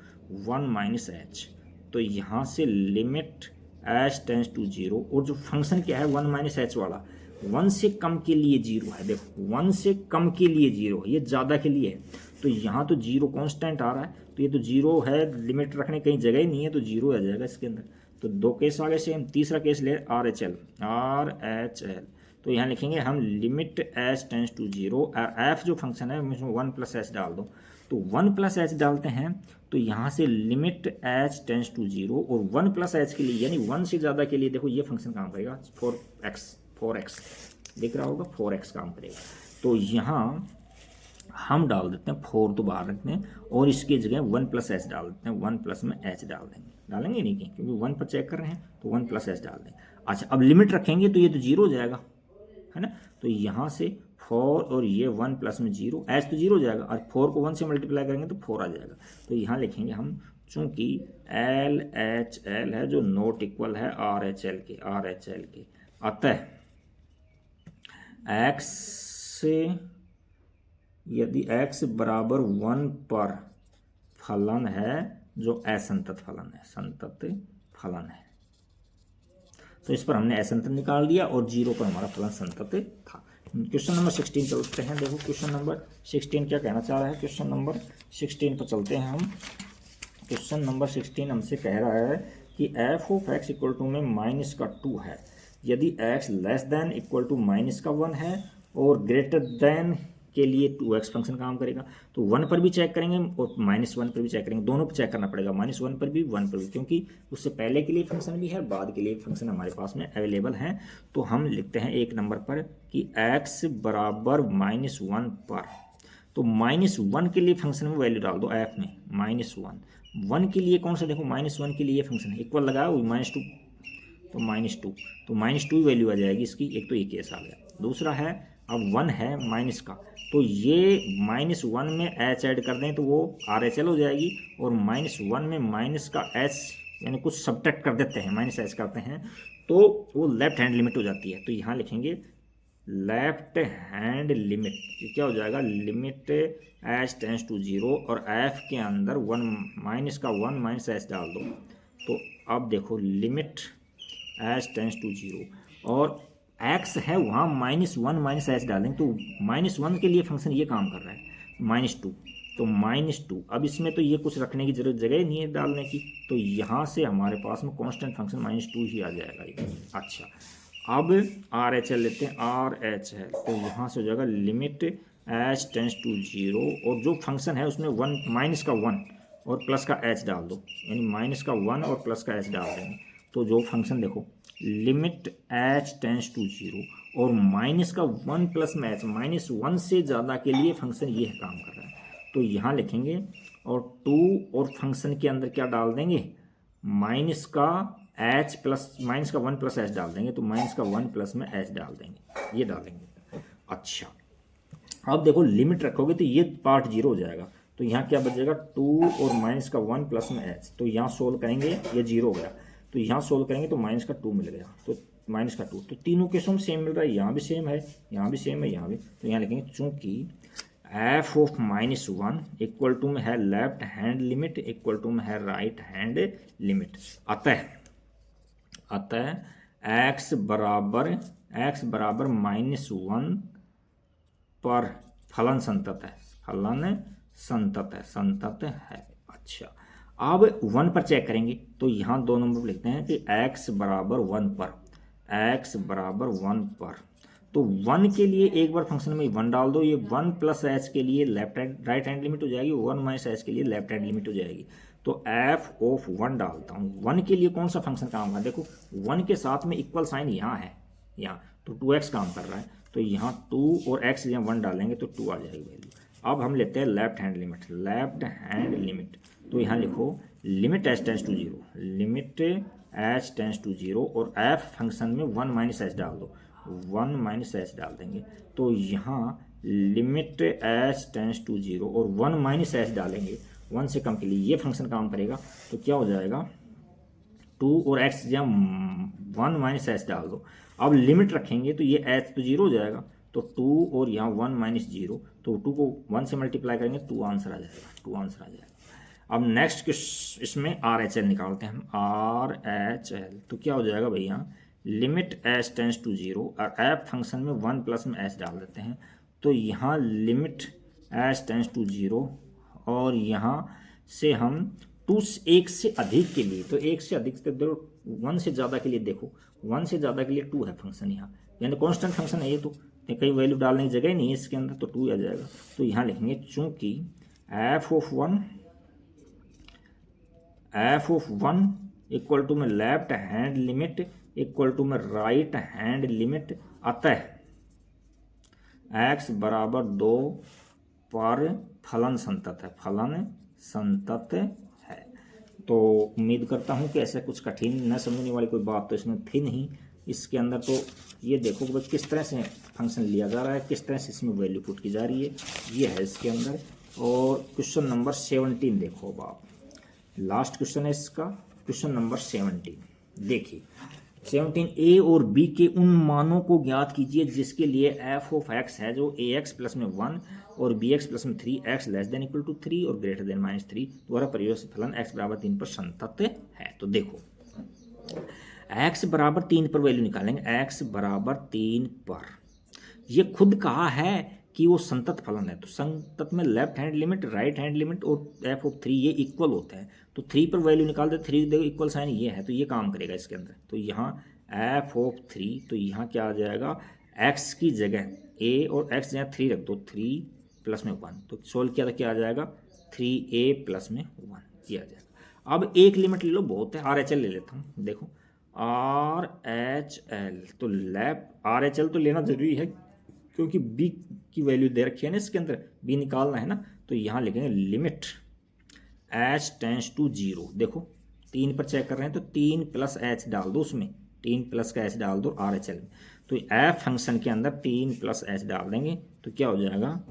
Speaker 1: 1 माइनस एच, तो यहाँ से लिमिट एच टेंस टू 0, और जो फंक्शन क्या है 1 माइनस एच वाला, 1 से कम के लिए 0 है, देखो 1 से कम के लिए 0 है, ये ज़्यादा के लिए है, तो यहाँ तो 0 कांस्टेंट आ रहा है, तो ये तो 0 है, लिमिट रखने कहीं जगह ही नहीं है, तो 0 आ जाएगा इसके अंदर। तो 2 केस आ गए सेम। तीसरा केस ले आर एच एल, तो यहाँ लिखेंगे हम लिमिट एच टेंस टू 0 और एफ जो फंक्शन है उसमें 1 प्लस एच डाल दो। तो 1 प्लस एच डालते हैं तो यहाँ से लिमिट एच टेंस टू 0 और 1 प्लस एच के लिए यानी 1 से ज़्यादा के लिए देखो ये फंक्शन काम करेगा 4x दिख रहा होगा 4x काम करेगा। तो यहाँ हम डाल देते हैं 4 तो बाहर रखते हैं और इसकी जगह 1 प्लस एच डाल देते हैं, 1 प्लस में एच डाल देंगे, डालेंगे नहीं क्योंकि 1 पर चेक कर रहे हैं तो 1 प्लस एच डाल देंगे। अच्छा अब लिमिट रखेंगे तो ये तो 0 हो जाएगा है ना, तो यहाँ से 4 और ये 1 प्लस में 0 एच तो 0 हो जाएगा और 4 को 1 से मल्टीप्लाई करेंगे तो 4 आ जाएगा। तो यहाँ लिखेंगे हम चूँकि एल एच एल है जो नॉट इक्वल है आर एच एल के अतः एक्स से यदि x बराबर 1 पर फलन है जो असंतत फलन है तो इस पर हमने असंतत निकाल दिया और 0 पर हमारा फलन संतत था। क्वेश्चन नंबर 16 चलते हैं। देखो क्वेश्चन नंबर 16 क्या कहना चाह रहा है। क्वेश्चन नंबर 16 पर चलते हैं हम। क्वेश्चन नंबर 16 हमसे कह रहा है कि f of x equal to में माइनस का 2 है यदि x less than equal to minus का 1 है और ग्रेटर देन के लिए 2x फंक्शन काम करेगा। तो 1 पर भी चेक करेंगे और -1 पर भी चेक करेंगे, दोनों पर चेक करना पड़ेगा, -1 पर भी 1 पर भी, क्योंकि उससे पहले के लिए फंक्शन भी है बाद के लिए फंक्शन हमारे पास में अवेलेबल है। तो हम लिखते हैं एक नंबर पर कि x बराबर -1 पर, तो -1 के लिए फंक्शन में वैल्यू डाल दो f में -1 के लिए कौन सा, देखो -1 के लिए ये फंक्शन है इक्वल लगाओ -2 तो -2 तो -2 वैल्यू आ जाएगी इसकी। एक तो ये केस आ गया। दूसरा है अब 1 है माइनस का, तो ये -1 में h ऐड कर दें तो वो RHL हो जाएगी और -1 में माइनस का h यानी कुछ सब्ट्रैक्ट कर देते हैं, -h करते हैं तो वो लेफ्ट हैंड लिमिट हो जाती है। तो यहाँ लिखेंगे लेफ्ट हैंड लिमिट, क्या हो जाएगा लिमिट h टेंस टू 0 और f के अंदर 1 माइनस h डाल दो। तो अब देखो लिमिट h टेंस टू 0 और x है वहाँ -1 माइनस h डालेंगे तो -1 के लिए फंक्शन ये काम कर रहा है -2 तो -2। अब इसमें तो ये कुछ रखने की जगह नहीं है डालने की, तो यहाँ से हमारे पास में कांस्टेंट फंक्शन -2 ही आ जाएगा ये। अच्छा अब RHL लेते हैं, RHL तो यहाँ से हो जाएगा लिमिट h टेंस टू 0 और जो फंक्शन है उसमें माइनस का 1 और प्लस का h डाल दो, यानी माइनस का 1 और प्लस का h डाल देंगे। तो जो फंक्शन देखो लिमिट h टेंस टू 0 और माइनस का 1 प्लस में h, -1 से ज़्यादा के लिए फंक्शन ये काम कर रहा है। तो यहाँ लिखेंगे और 2 और फंक्शन के अंदर क्या डाल देंगे माइनस का 1 प्लस h डाल देंगे, तो माइनस का 1 प्लस में h डाल देंगे, ये डालेंगे। अच्छा अब देखो लिमिट रखोगे तो ये पार्ट 0 हो जाएगा, तो यहाँ क्या बचेगा 2 और माइनस का 1 प्लस में h, तो यहाँ सोल्व करेंगे ये 0 हो गया, तो यहाँ सोल्व करेंगे तो माइनस का 2 मिल गया, तो माइनस का 2, तो तीनों केसों में सेम मिल रहा है, यहाँ भी सेम है, यहाँ भी सेम है, यहाँ भी। तो यहाँ लिखेंगे चूँकि f ऑफ -1 इक्वल टू में है left hand limit equal to में है राइट हैंड लिमिट, अतः x बराबर -1 पर फलन संतत है। अच्छा अब 1 पर चेक करेंगे तो यहाँ 2 नंबर लिखते हैं कि x बराबर 1 पर, तो 1 के लिए एक बार फंक्शन में 1 डाल दो, ये 1 प्लस h के लिए राइट हैंड लिमिट हो जाएगी, 1 माइनस h के लिए लेफ्ट हैंड लिमिट हो जाएगी। तो f ऑफ 1 डालता हूँ, 1 के लिए कौन सा फंक्शन काम कर, देखो 1 के साथ में इक्वल साइन यहाँ है, यहाँ तो 2x काम कर रहा है, तो यहाँ 2 और x यहाँ 1 डालेंगे तो 2 आ जाएगी वैल्यू। अब हम लेते हैं लेफ्ट हैंड लिमिट, तो यहाँ लिखो limit h tends to 0, limit h tends to 0 और f फंक्शन में 1 माइनस h डाल दो, 1 माइनस h डाल देंगे, तो यहाँ लिमिट h टेंस टू 0 और 1 माइनस h डालेंगे, 1 से कम के लिए ये फंक्शन काम करेगा, तो क्या हो जाएगा 2 और x या 1 माइनस h डाल दो। अब लिमिट रखेंगे तो ये h तो 0 हो जाएगा, तो 2 और यहाँ 1 माइनस 0, तो 2 को 1 से मल्टीप्लाई करेंगे 2 आंसर आ जाएगा, अब नेक्स्ट इसमें RHL निकालते हैं हम, RHL तो क्या हो जाएगा भैया लिमिट h टेंस टू 0 और f फंक्शन में 1 प्लस में h डाल देते हैं, तो यहाँ लिमिट h टेंस टू 0 और यहाँ से हम 1 से अधिक के लिए, तो 1 से अधिक से 1 से ज़्यादा के लिए, देखो 1 से ज़्यादा के लिए 2 है फंक्शन यहाँ, यानी कांस्टेंट फंक्शन है ये, तो कहीं वैल्यू डालने की जगह ही नहीं है इसके अंदर, तो 2 आ जाएगा। तो यहाँ लिखेंगे चूंकि f of one equal to में left hand limit equal to में राइट हैंड लिमिट, अतः x बराबर 2 पर फलन संतत है, फलन संतत है। तो उम्मीद करता हूँ कि ऐसा कुछ कठिन न समझने वाली कोई बात तो इसमें थी नहीं इसके अंदर। तो ये देखो कि किस तरह से फंक्शन लिया जा रहा है, किस तरह से इसमें वैल्यू पुट की जा रही है, ये है इसके अंदर। और क्वेश्चन नंबर 17 देखो अब आप, लास्ट क्वेश्चन है इसका, क्वेश्चन नंबर 17 देखिए। 17 ए और बी के उन मानों को ज्ञात कीजिए जिसके लिए एफ ऑफ एक्स है जो ए एक्स प्लस में 1 और बी एक्स प्लस में 3 x less than equal to 3 और ग्रेटर देन -3 द्वारा परियोजित फलन एक्स बराबर 3 पर संतत है। तो देखो एक्स बराबर 3 पर वैल्यू निकालेंगे, एक्स बराबर 3 पर ये खुद कहा है कि वो संतत फलन है। तो संतत में left hand limit, right hand limit और एफ ऑफ 3 ये इक्वल होते हैं। तो 3 पर वैल्यू निकाल दे, 3 देखो इक्वल साइन ये है, तो ये काम करेगा इसके अंदर। तो यहाँ एफ ऑफ 3, तो यहाँ क्या आ जाएगा, एक्स की जगह ए और एक्स जगह 3 रख दो, 3 प्लस में 1, तो सोल्व किया तो क्या आ जाएगा 3a प्लस में 1 ये आ जाएगा। अब एक लिमिट ले लो, बहुत है, RHL ले लेता हूँ। देखो RHL, तो लेफ्ट RHL तो लेना जरूरी है क्योंकि b की वैल्यू दे रखी है ना इसके अंदर, b निकालना है ना। तो यहाँ लिखेंगे लिमिट h टेंस टू 0। देखो 3 पर चेक कर रहे हैं तो 3 प्लस h डाल दो उसमें, 3 प्लस का h डाल दो RHL में। तो f फंक्शन के अंदर 3 प्लस h डाल देंगे तो क्या हो जाएगा,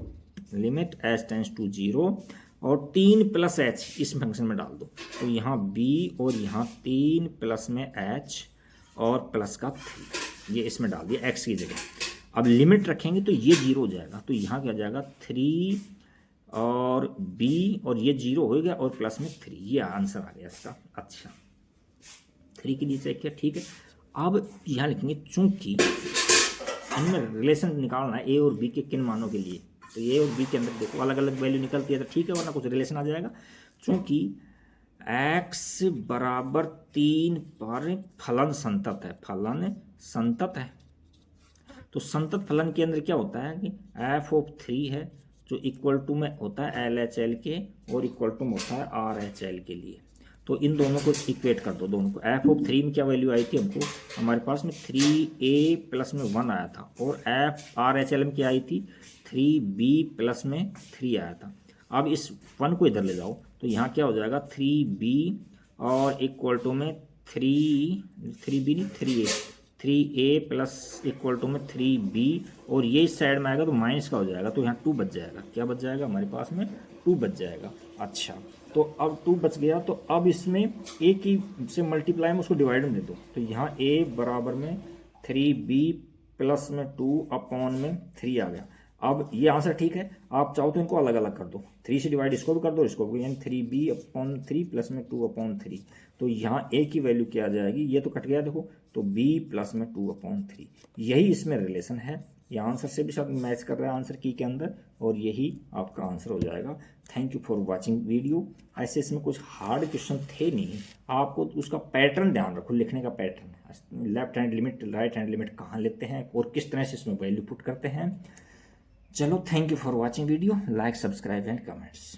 Speaker 1: लिमिट h टेंस टू 0 और 3 प्लस h इस फंक्शन में डाल दो। तो यहाँ b और यहाँ 3 प्लस में h और प्लस का 3 ये इसमें डाल दिया x की जगह। अब लिमिट रखेंगे तो ये 0 हो जाएगा, तो यहाँ क्या हो जाएगा 3 और b और ये 0 हो गया और प्लस में 3, ये आंसर आ गया इसका। अच्छा 3 के लिए चेक किया, ठीक है। अब यहाँ लिखेंगे चूंकि इनमें रिलेशन निकालना है a और b के किन मानों के लिए, तो a और b के अंदर देखो अलग अलग वैल्यू निकलती है तो ठीक है, वरना कुछ रिलेशन आ जाएगा। चूंकि x बराबर 3 पर फलन संतत है, फलन संतत है। तो संतत फलन के अंदर क्या होता है कि एफ ऑफ 3 है जो इक्वल टू में होता है LHL के और इक्वल टू में होता है RHL के लिए। तो इन दोनों को इक्वेट कर दो, दोनों को। एफ ऑफ 3 में क्या वैल्यू आई थी हमको, हमारे पास में 3a प्लस में 1 आया था, और एफ RHL में क्या आई थी 3b प्लस में 3 आया था। अब इस 1 को इधर ले जाओ तो यहाँ क्या हो जाएगा 3b और इक्वल टू में 3b नहीं 3a प्लस इक्वल टू में 3b और ये इस साइड में आएगा तो माइनस का हो जाएगा, तो यहाँ 2 बच जाएगा। क्या बच जाएगा हमारे पास में 2 बच जाएगा। अच्छा तो अब 2 बच गया, तो अब इसमें a की से मल्टीप्लाई में उसको डिवाइड में दे दो। तो यहाँ a बराबर में 3b प्लस में 2 अपॉन में 3 आ गया। अब ये आंसर ठीक है, आप चाहो तो इनको अलग अलग कर दो, 3 से डिवाइड इसको भी कर दो इसको भी, यानी 3b अपॉन 3 प्लस में 2 अपॉन 3। तो यहाँ a की वैल्यू क्या आ जाएगी, ये तो कट गया देखो, तो b प्लस में 2 अपॉन 3, यही इसमें रिलेशन है। ये आंसर से भी शायद मैच कर रहा है आंसर की के अंदर, और यही आपका आंसर हो जाएगा। Thank you for watching video. ऐसे इसमें कुछ हार्ड क्वेश्चन थे नहीं, आपको उसका पैटर्न ध्यान रखो, लिखने का pattern, left hand limit right hand limit कहाँ लेते हैं और किस तरह से इसमें वैल्यू पुट करते हैं। चलो thank you for watching video, like subscribe and comments.